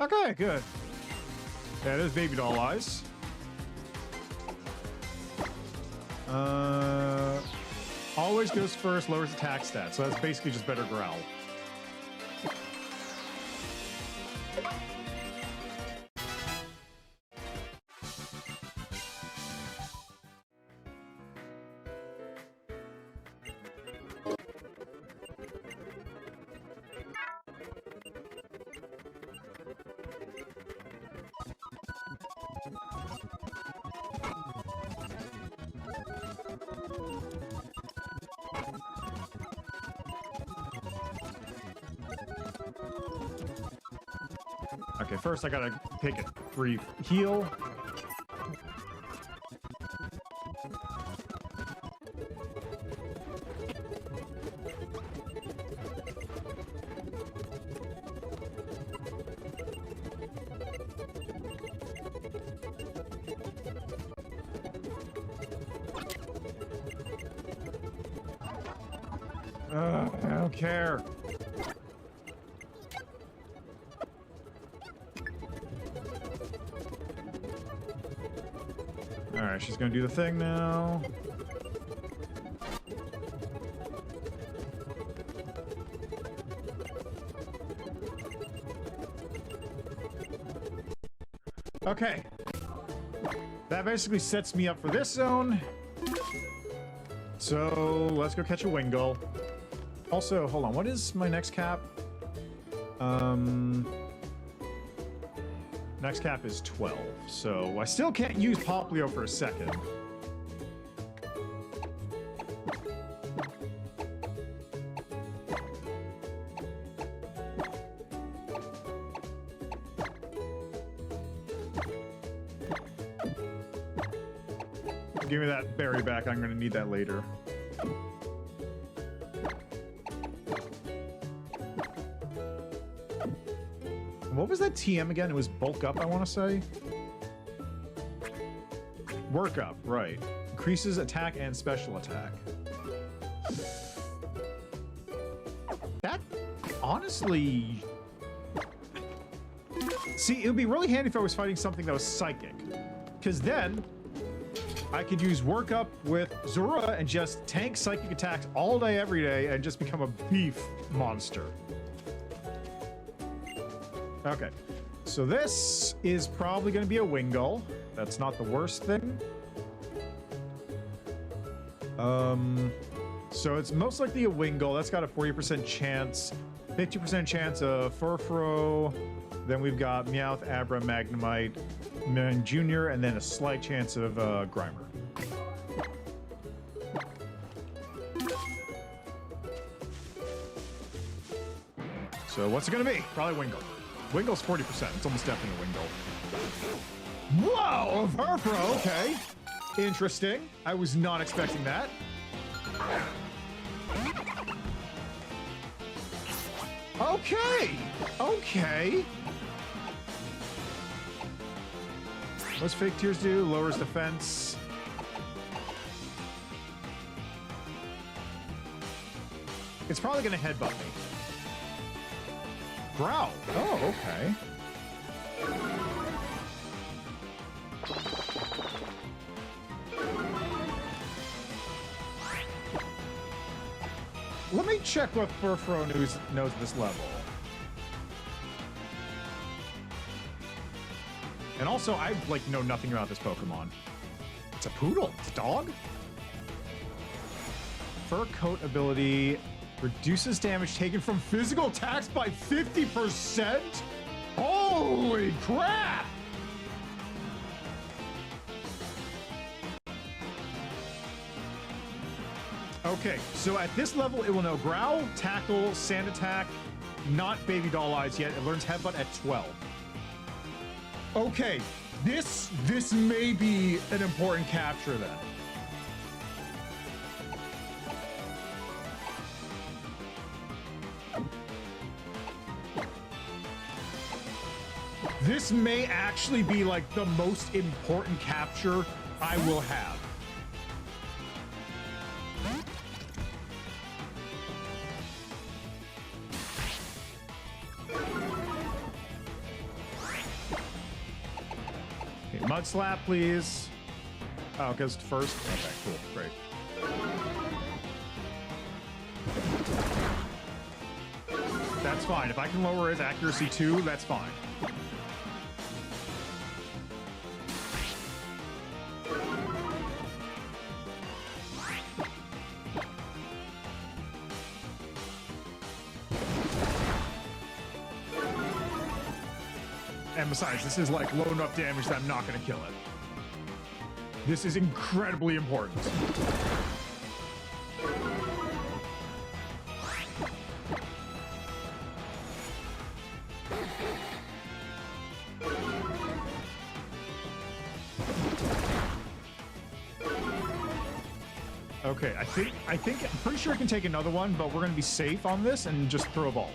Okay, good. Yeah, there's baby doll eyes. Always goes first, lowers attack stats. So that's basically just better growl. Okay, first I gotta pick a brief heal. I don't care. Alright, she's gonna do the thing now. Okay. That basically sets me up for this zone. So, let's go catch a Wingull. Also, hold on, what is my next cap? Next cap is 12, so I still can't use Poplio for a second. Give me that berry back, I'm gonna need that later. What was that TM again? It was bulk up, I want to say. Work up, right. Increases attack and special attack. That, honestly... See, it would be really handy if I was fighting something that was psychic. Because then, I could use work up with Zora and just tank psychic attacks all day, every day, and just become a beef monster. Okay, so this is probably going to be a Wingull. That's not the worst thing. So it's most likely a Wingull. That's got a 40% chance, 50% chance of Furfrou. Then we've got Meowth, Abra, Magnemite, Junior, and then a slight chance of Grimer. So what's it going to be? Probably Wingull. Wingull's 40%. It's almost definitely a Wingull. Whoa! A Furfrou, okay. Interesting. I was not expecting that. Okay! Okay. What's Fake Tears do? Lowers defense. It's probably going to headbutt me. Growl. Oh, okay. Let me check what Furfrou knows this level. And also, I know nothing about this Pokemon. It's a poodle. It's a dog. Fur coat ability reduces damage taken from physical attacks by 50%. Holy crap! Okay, so at this level, it will know Growl, Tackle, Sand Attack, not Baby Doll Eyes yet. It learns Headbutt at 12. Okay, this may be an important capture then. This may actually be like the most important capture I will have. Okay, Mud Slap, please. Oh, it goes first? Okay, cool, great. That's fine. If I can lower his accuracy too, that's fine. And besides, this is like low enough damage that I'm not going to kill it. This is incredibly important. Okay, I'm pretty sure I can take another one, but we're going to be safe on this and just throw a ball.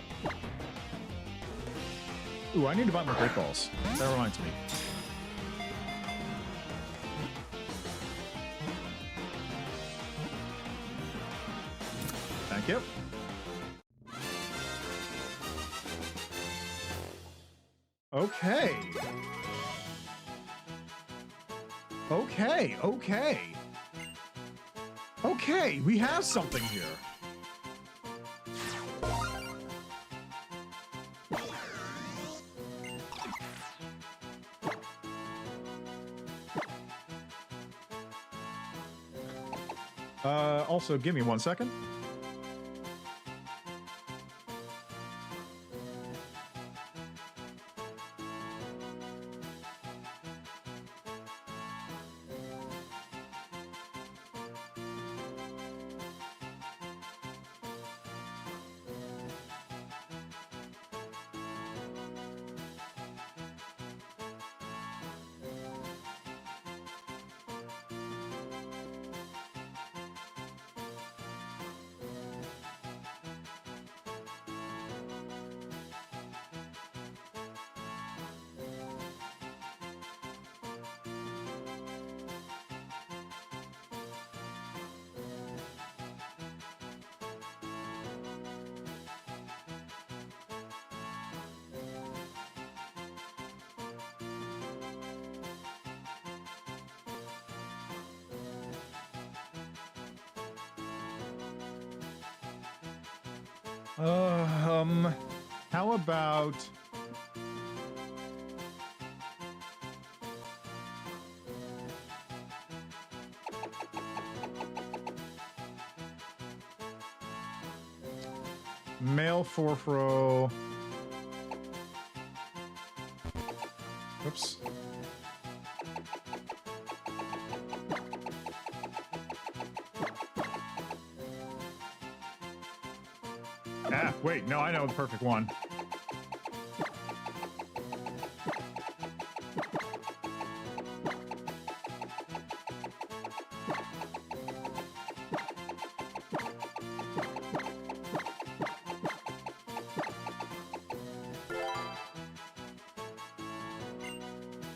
Ooh, I need to buy more great balls. That reminds me. Thank you. Okay. Okay, we have something here. Also, give me 1 second. How about... Male Forfro... Oops. Ah, wait, no, I know the perfect one.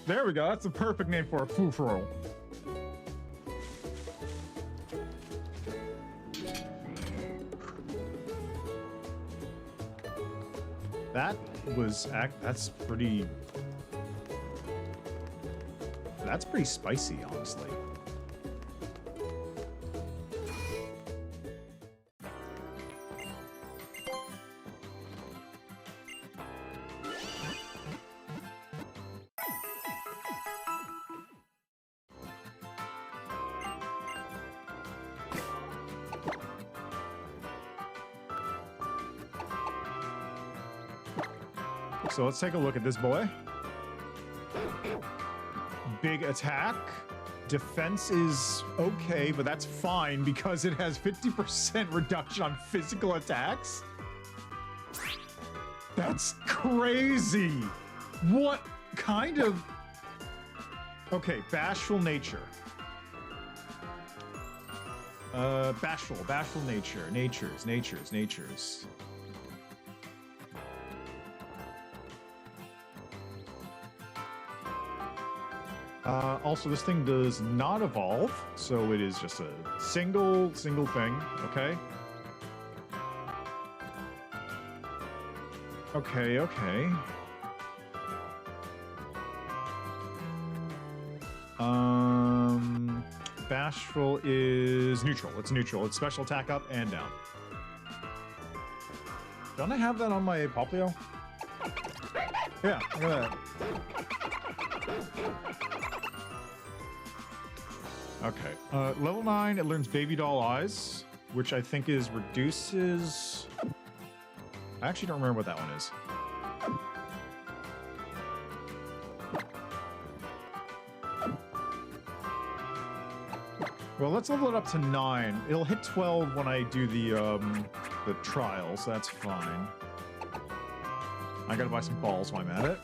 There we go, that's the perfect name for a Fufro. That's pretty spicy, honestly. So let's take a look at this boy. Big attack. Defense is okay, but that's fine because it has 50% reduction on physical attacks. That's crazy. What kind of... Okay, bashful nature. Bashful nature. Natures. Also, this thing does not evolve, so it is just a single thing, okay? Okay. Bashful is neutral. It's neutral. It's special attack up and down. Don't I have that on my Poplio? Yeah, look at that. Okay, level 9, it learns Baby Doll Eyes, which I think is reduces... I actually don't remember what that one is. Well, let's level it up to 9. It'll hit 12 when I do the trial, so that's fine. I gotta buy some balls while I'm at it.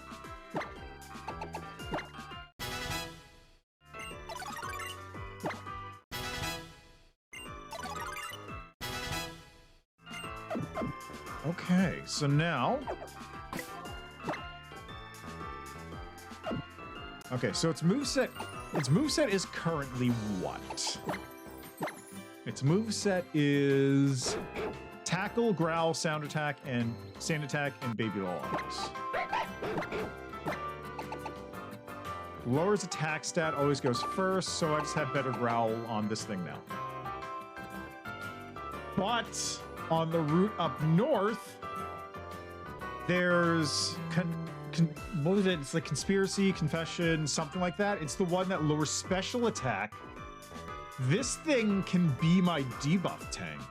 Okay, so now... Okay, so its moveset is currently what? Its moveset is Tackle, Growl, Sound Attack, and Baby Doll Eyes. Lowers attack stat always goes first, so I just have better Growl on this thing now. But on the route up north, there's what is it? It's like Conspiracy, Confession, something like that. It's the one that lowers special attack. This thing can be my debuff tank.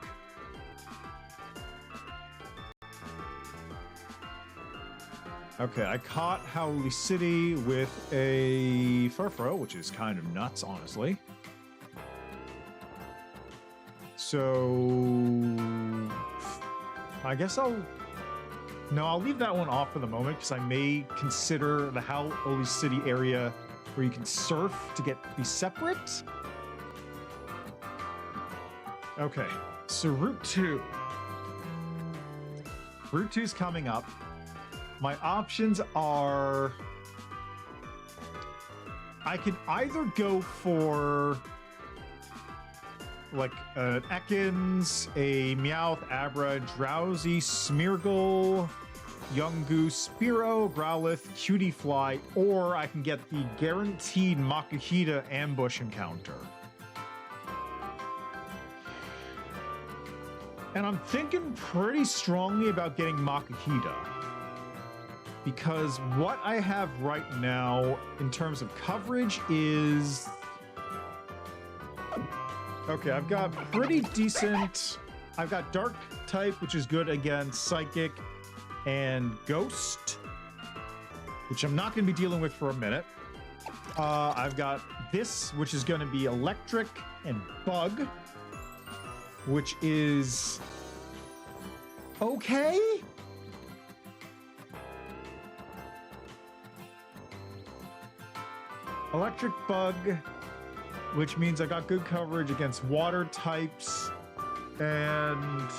Okay, I caught Howley City with a Furfro, which is kind of nuts, honestly. So I guess I'll leave that one off for the moment because I may consider the Howley City area where you can surf to be separate. Okay, so Route 2. Route 2 is coming up. My options are... I can either go for like an Ekans, a Meowth, Abra, Drowsy, Smeargle, Young Goose, Spearow, Growlithe, Cutiefly, or I can get the guaranteed Makuhita ambush encounter. And I'm thinking pretty strongly about getting Makuhita, because what I have right now in terms of coverage is... Okay, I've got pretty decent... I've got Dark type, which is good against Psychic and Ghost, which I'm not going to be dealing with for a minute. I've got this, which is going to be Electric and Bug, which is... okay? Electric Bug, which means I got good coverage against water types and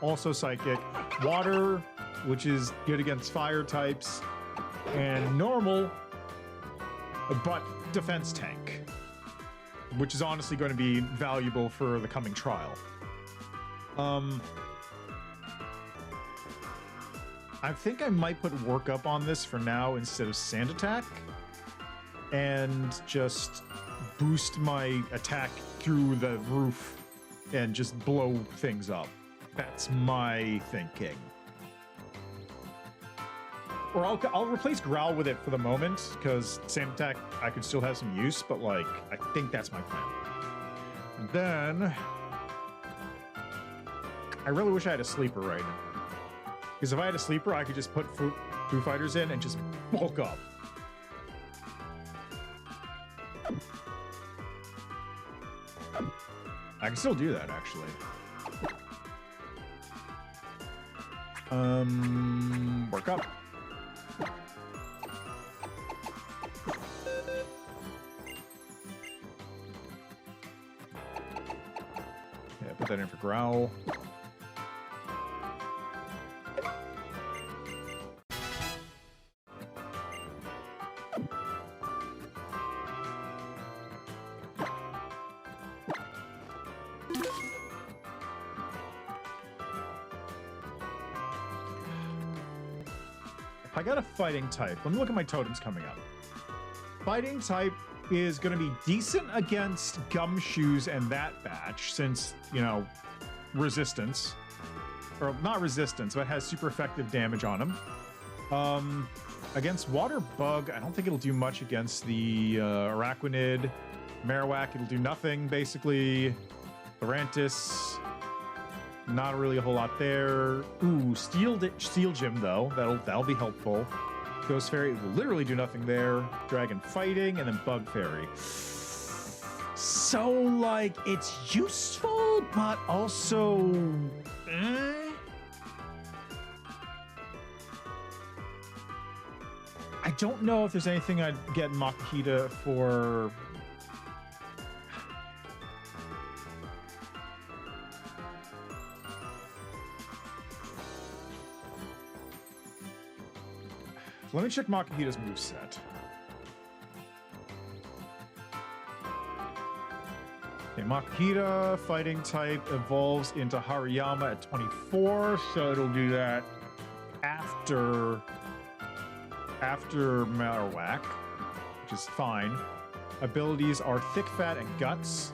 also Psychic. Water, which is good against fire types, and normal, but defense tank, which is honestly going to be valuable for the coming trial. I think I might put Work Up on this for now instead of Sand Attack, and just boost my attack through the roof and just blow things up. That's my thinking. Or I'll replace Growl with it for the moment, because Sand Attack I could still have some use, but like, I think that's my plan. And then... I really wish I had a sleeper right now. Because if I had a sleeper, I could just put Foo Fighters in and just bulk up. I can still do that, actually. Work up. Yeah, put that in for Growl. I got a fighting type. Let me look at my totems coming up. Fighting type is going to be decent against Gumshoes and that batch, since, you know, resistance. Or not resistance, but has super effective damage on him. Against Water Bug, I don't think it'll do much against the Araquanid. Marowak, it'll do nothing, basically. Lurantis, not really a whole lot there. Ooh, Steel Gym, though. That'll be helpful. Ghost Fairy will literally do nothing there. Dragon Fighting, and then Bug Fairy. So, like, it's useful, but also... I don't know if there's anything I'd get Makihita for... Let me check Makihita's moveset. Okay, Makihita, fighting type, evolves into Hariyama at 24, so it'll do that after Marowak, which is fine. Abilities are Thick Fat and Guts.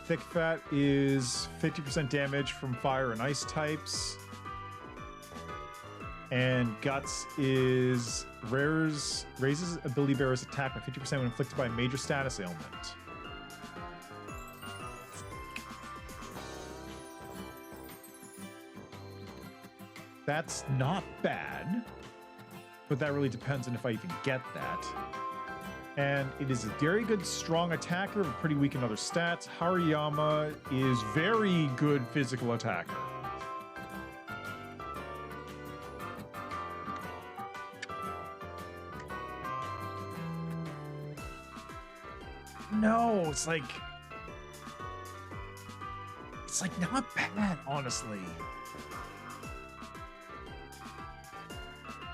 Thick Fat is 50% damage from fire and ice types. And Guts is raises ability bearer's attack by 50% when inflicted by a major status ailment. That's not bad, but that really depends on if I even get that. And it is a very good strong attacker, but pretty weak in other stats. Hariyama is very good physical attacker. No, it's like not bad, honestly.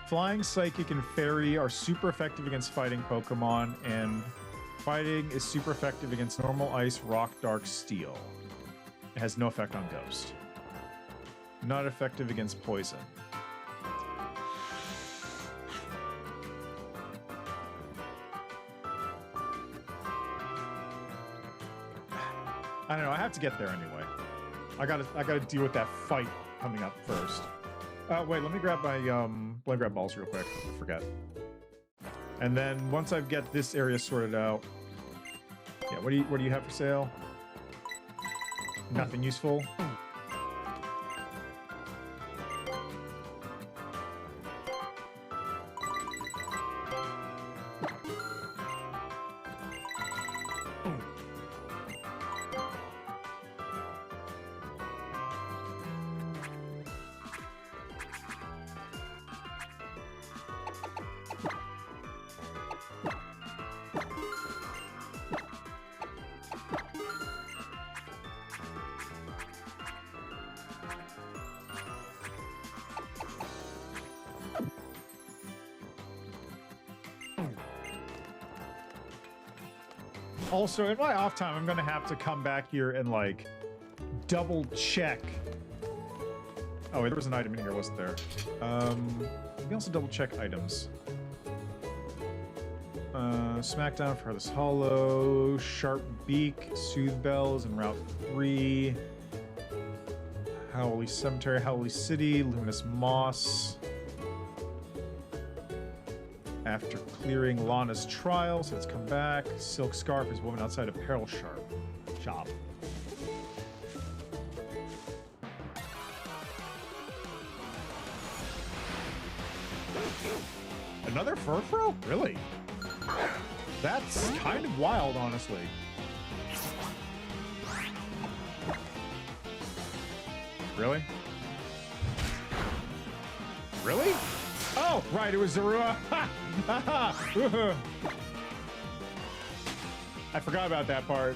Flying, Psychic, and Fairy are super effective against fighting Pokemon, and fighting is super effective against normal Ice, Rock, Dark, Steel. It has no effect on Ghost. Not effective against Poison. I don't know. I have to get there anyway. I gotta deal with that fight coming up first. Wait. Let me grab my balls real quick. Before I forget. And then once I get this area sorted out, yeah. What do you have for sale? Nothing useful. Also, in my off time, I'm gonna have to come back here and like double check. Oh, wait, there was an item in here, wasn't there? We can also double check items. Smackdown, Farthest Hollow, Sharp Beak, Soothe Bells, and Route 3. Howley Cemetery, Howley City, Luminous Moss. After clearing Lana's trial, so let's come back. Silk Scarf is woman outside Apparel Shop. another Furfrou? Really? That's kind of wild, honestly. Really? Really? Oh, right, it was Zorua. I forgot about that part.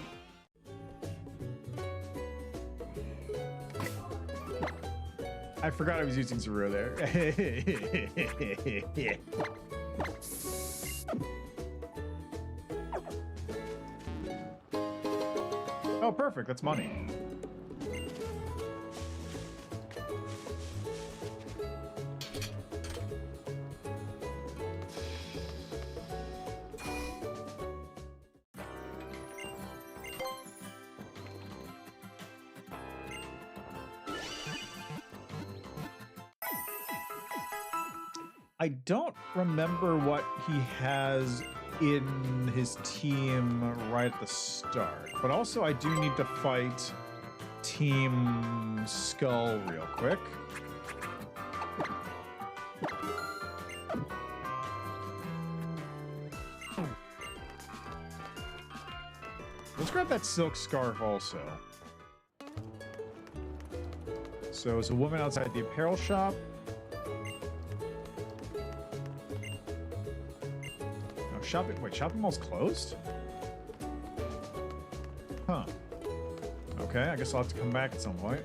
I forgot I was using Zorua there. Oh, perfect. That's money. I don't remember what he has in his team right at the start, but also I do need to fight Team Skull real quick. Let's grab that silk scarf also. So it's a woman outside the apparel shop. Shopping mall's closed? Huh. Okay, I guess I'll have to come back at some point.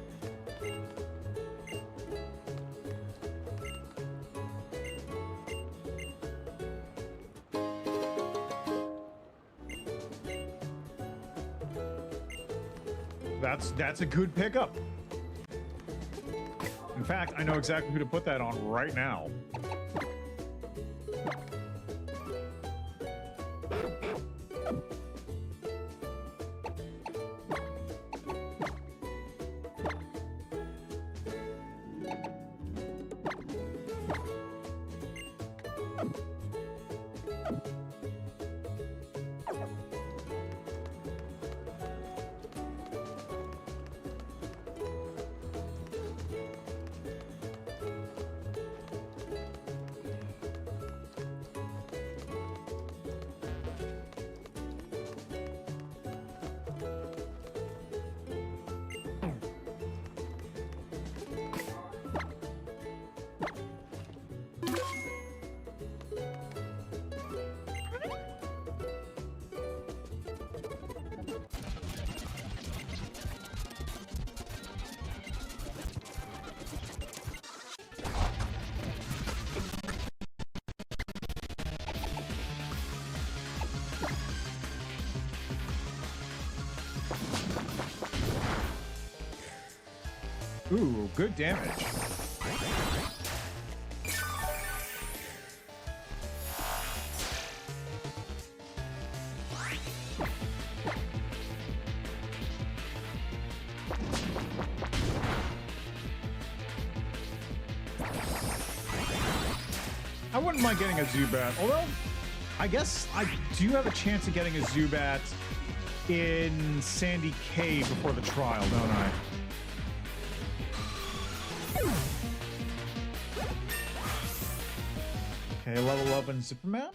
That's a good pickup. In fact, I know exactly who to put that on right now. Ooh, good damage. I wouldn't mind getting a Zubat, although I guess I do have a chance of getting a Zubat in Sandy Cave before the trial, don't I? Okay, level up in Superman.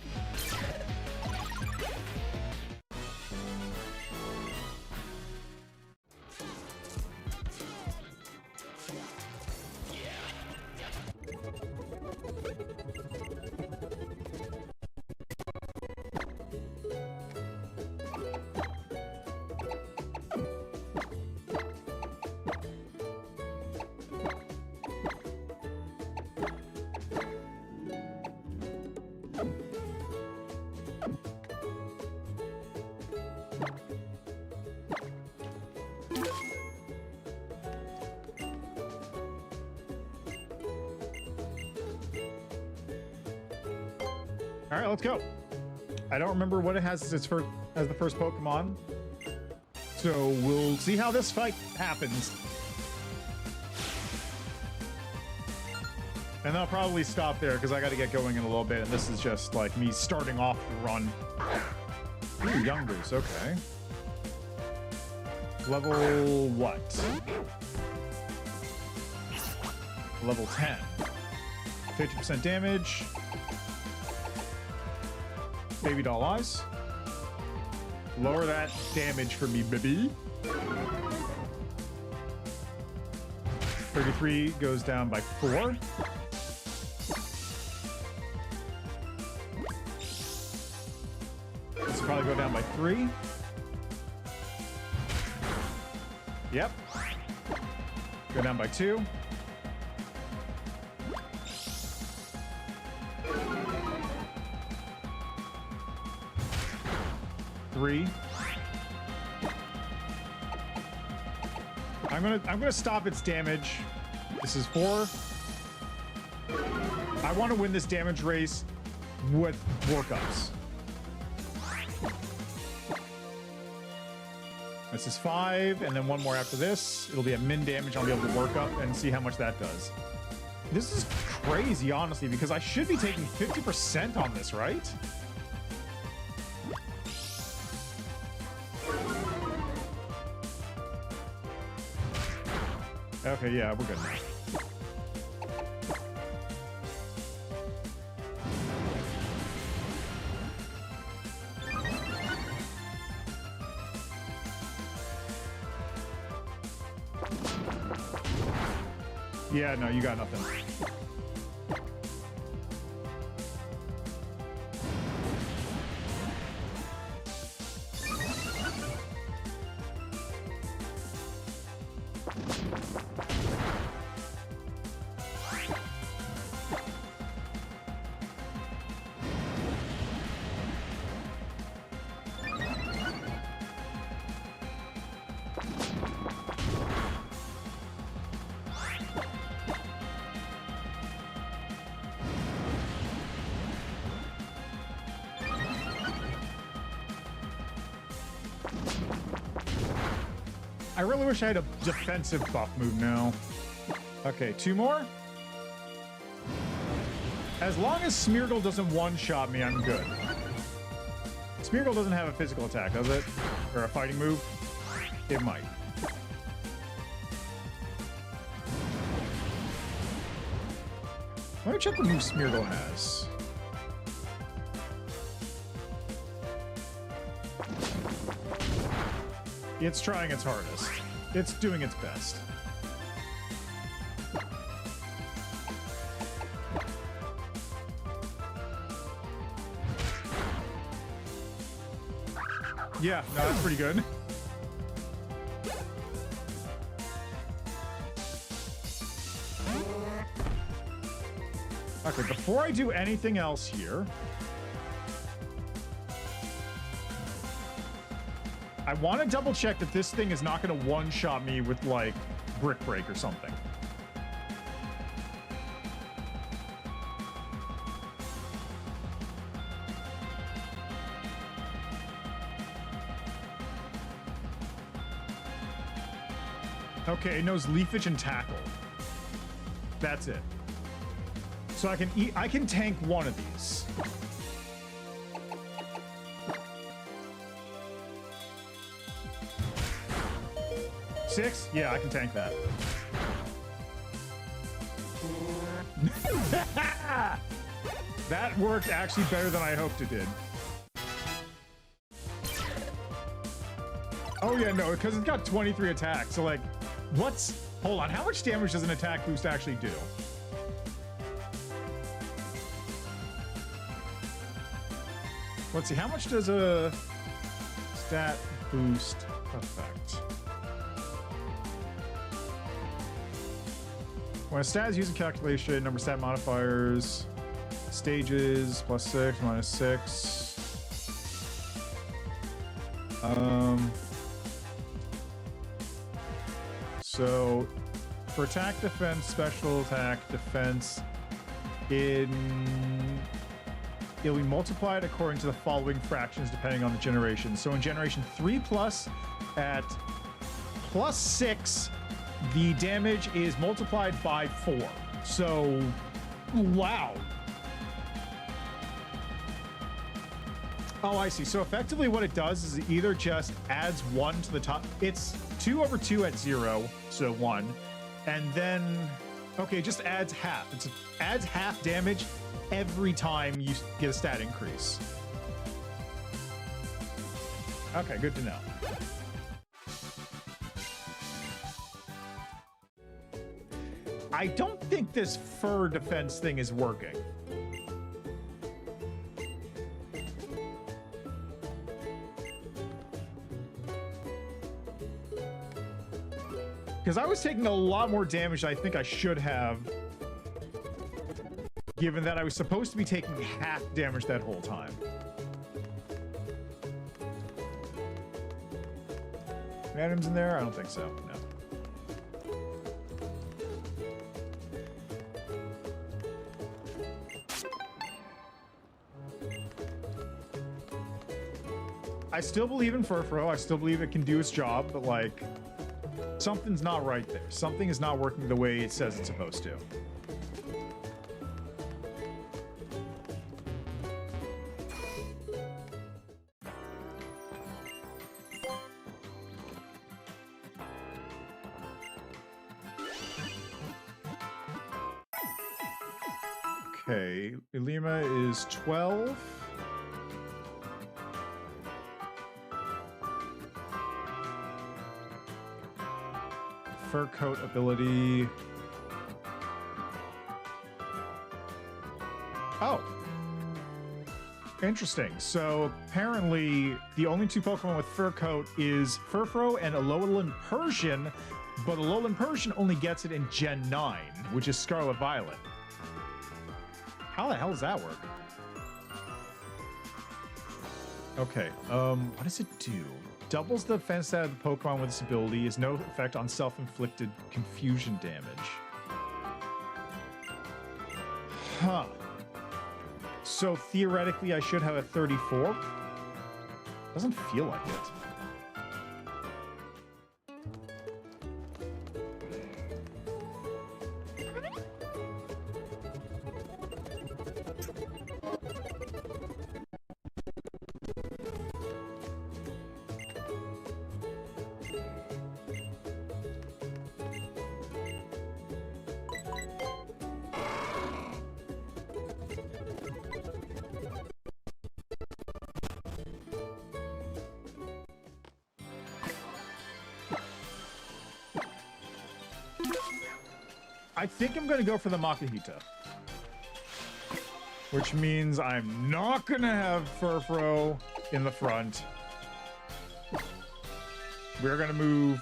All right, let's go. I don't remember what it has as the first Pokemon, so we'll see how this fight happens. And I'll probably stop there because I got to get going in a little bit, and this is just like me starting off the run. Ooh, young Goose, okay. Level what? Level 10. 50% damage. Baby doll eyes. Lower that damage for me, baby. 33 goes down by 4. This will probably go down by 3. Yep. Go down by 2. Three. I'm gonna stop its damage. This is 4. I want to win this damage race with workups. This is 5, and then 1 more after this. It'll be a min damage. I'll be able to work up and see how much that does. This is crazy, honestly, because I should be taking 50% on this, right? Okay, yeah, we're good now. Yeah, no, you got nothing. I really wish I had a defensive buff move now. Okay, 2 more. As long as Smeargle doesn't one-shot me, I'm good. Smeargle doesn't have a physical attack, does it? Or a fighting move? It might. Let me check what move Smeargle has. It's trying its hardest. It's doing its best. Yeah, no, that's pretty good. Okay, before I do anything else here, I want to double check that this thing is not going to one-shot me with, like, Brick Break or something. Okay, it knows Leafage and Tackle. That's it. So I can tank one of these. Six? Yeah, I can tank that. That worked actually better than I hoped it did. Oh yeah, no, because it's got 23 attacks. So like, hold on, how much damage does an attack boost actually do? Let's see, how much does a stat boost affect? When a stat is used in calculation, number of stat modifiers, stages, +6, -6. So for attack, defense, special attack, defense, it'll be multiplied according to the following fractions depending on the generation. So in generation 3+ at +6, the damage is multiplied by 4. So, wow. Oh, I see. So effectively what it does is it either just adds 1 to the top. It's 2/2 at 0, so 1. And then, okay, it just adds half. It adds half damage every time you get a stat increase. Okay, good to know. I don't think this fur defense thing is working. Because I was taking a lot more damage than I think I should have, given that I was supposed to be taking half damage that whole time. Items in there? I don't think so, no. I still believe in Furfro. I still believe it can do its job, but like, something's not right there. Something is not working the way it says it's supposed to. Okay, Ilima is 12. Fur coat ability. Oh. Interesting. So apparently the only two Pokemon with fur coat is Furfro and Alolan Persian, but Alolan Persian only gets it in Gen 9, which is Scarlet Violet. How the hell does that work? Okay, what does it do? Doubles the defense stat of the Pokemon with this ability, is no effect on self-inflicted confusion damage. Huh. So theoretically I should have a 34? Doesn't feel like it. I think I'm going to go for the Makihita. Which means I'm not going to have Furfro in the front. We're going to move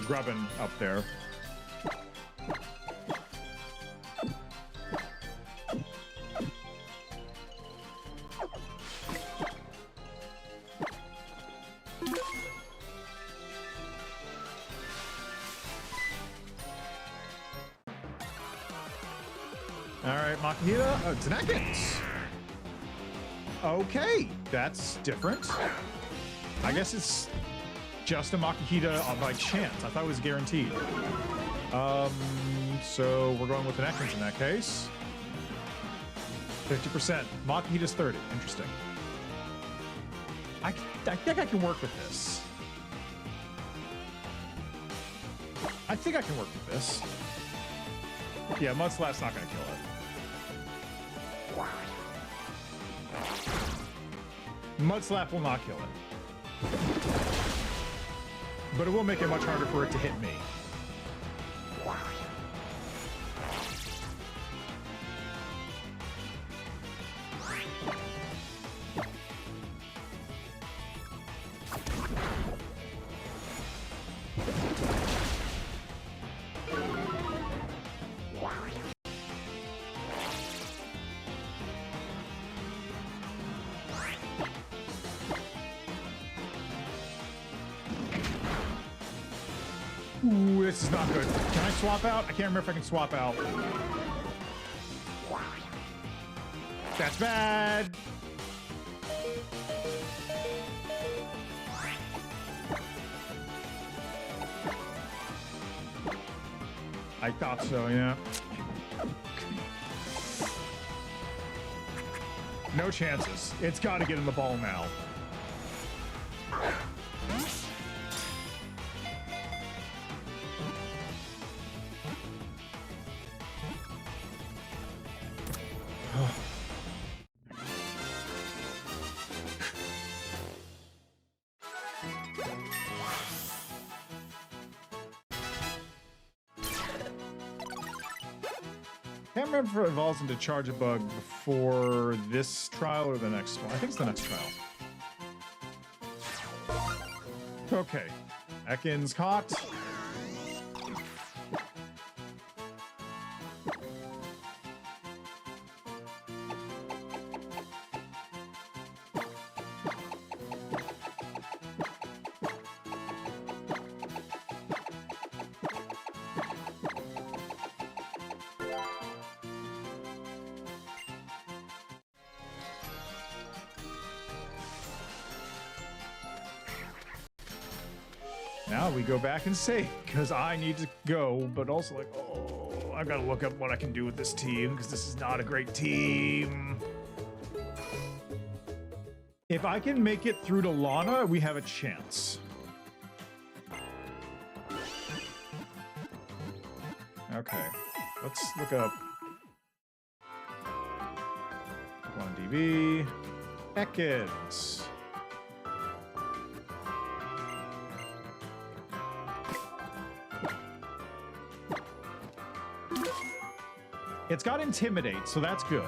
Grubbin up there. Makihita, oh, Tenekins. Okay, that's different. I guess it's just a Makihita by chance. I thought it was guaranteed. So we're going with Tenekins in that case. 50%. Makihita's 30. Interesting. I think I can work with this. I think I can work with this. Yeah, Mudslap's not going to kill it. Mudslap will not kill it. But it will make it much harder for it to hit me. Ooh, this is not good. Can I swap out? I can't remember if I can swap out. That's bad. I thought so, yeah. No chances. It's got to get in the ball now. Can't remember if it evolves into Charge a Bug before this trial or the next one. I think it's the next trial. Okay. Ekans caught. Now we go back and save, because I need to go, but also like, oh, I've got to look up what I can do with this team, because this is not a great team. If I can make it through to Lana, we have a chance. Okay, let's look up 1DB. Ekans. It's got Intimidate, so that's good.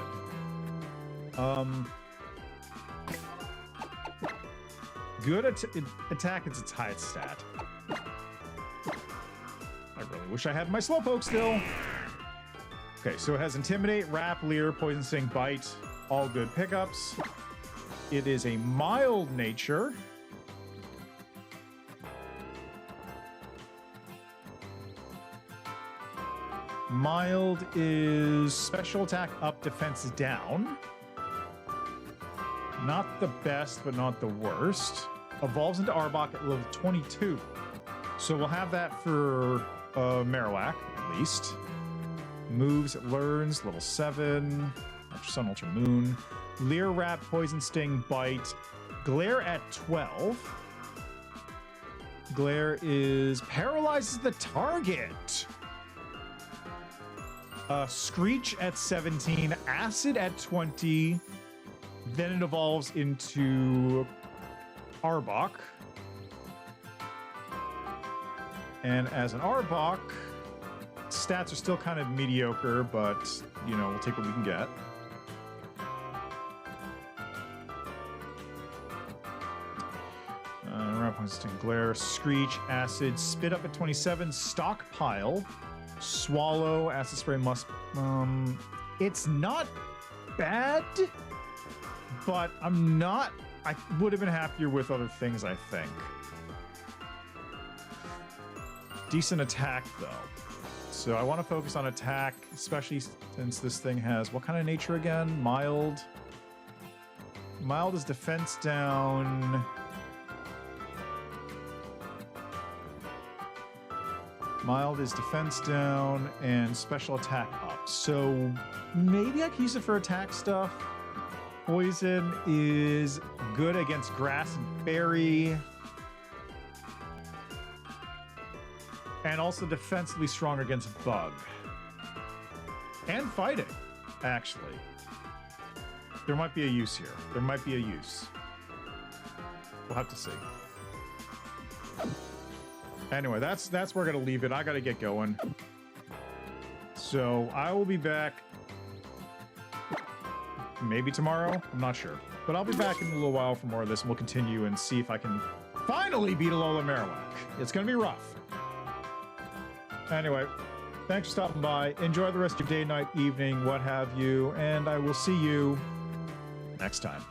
Good attack, it's its highest stat. I really wish I had my Slowpoke still. Okay, so it has Intimidate, Wrap, Leer, Poison Sting, Bite, all good pickups. It is a mild nature. Mild is special attack up, defense down. Not the best, but not the worst. Evolves into Arbok at level 22. So we'll have that for Marowak, at least. Moves, it learns, level 7. Ultra Sun, Ultra Moon. Leer, Wrap, Poison Sting, Bite. Glare at 12. Glare is paralyzes the target. Screech at 17, Acid at 20, then it evolves into Arbok. And as an Arbok, stats are still kind of mediocre, but, you know, we'll take what we can get. Glare, Screech, Acid, Spit up at 27, Stockpile. Swallow, Acid Spray, must... it's not bad, but I'm not... I would have been happier with other things, I think. Decent attack, though. So I want to focus on attack, especially since this thing has... What kind of nature again? Mild. Mild is defense down... Mild is defense down and special attack up. So maybe I can use it for attack stuff. Poison is good against grass and berry. And also defensively strong against bug. And fighting, actually. There might be a use here. There might be a use. We'll have to see. Anyway, that's where we're gonna leave it. I gotta get going. So I will be back maybe tomorrow. I'm not sure. But I'll be back in a little while for more of this, and we'll continue and see if I can finally beat Alola Marowak. It's gonna be rough. Anyway, thanks for stopping by. Enjoy the rest of your day, night, evening, what have you, and I will see you next time.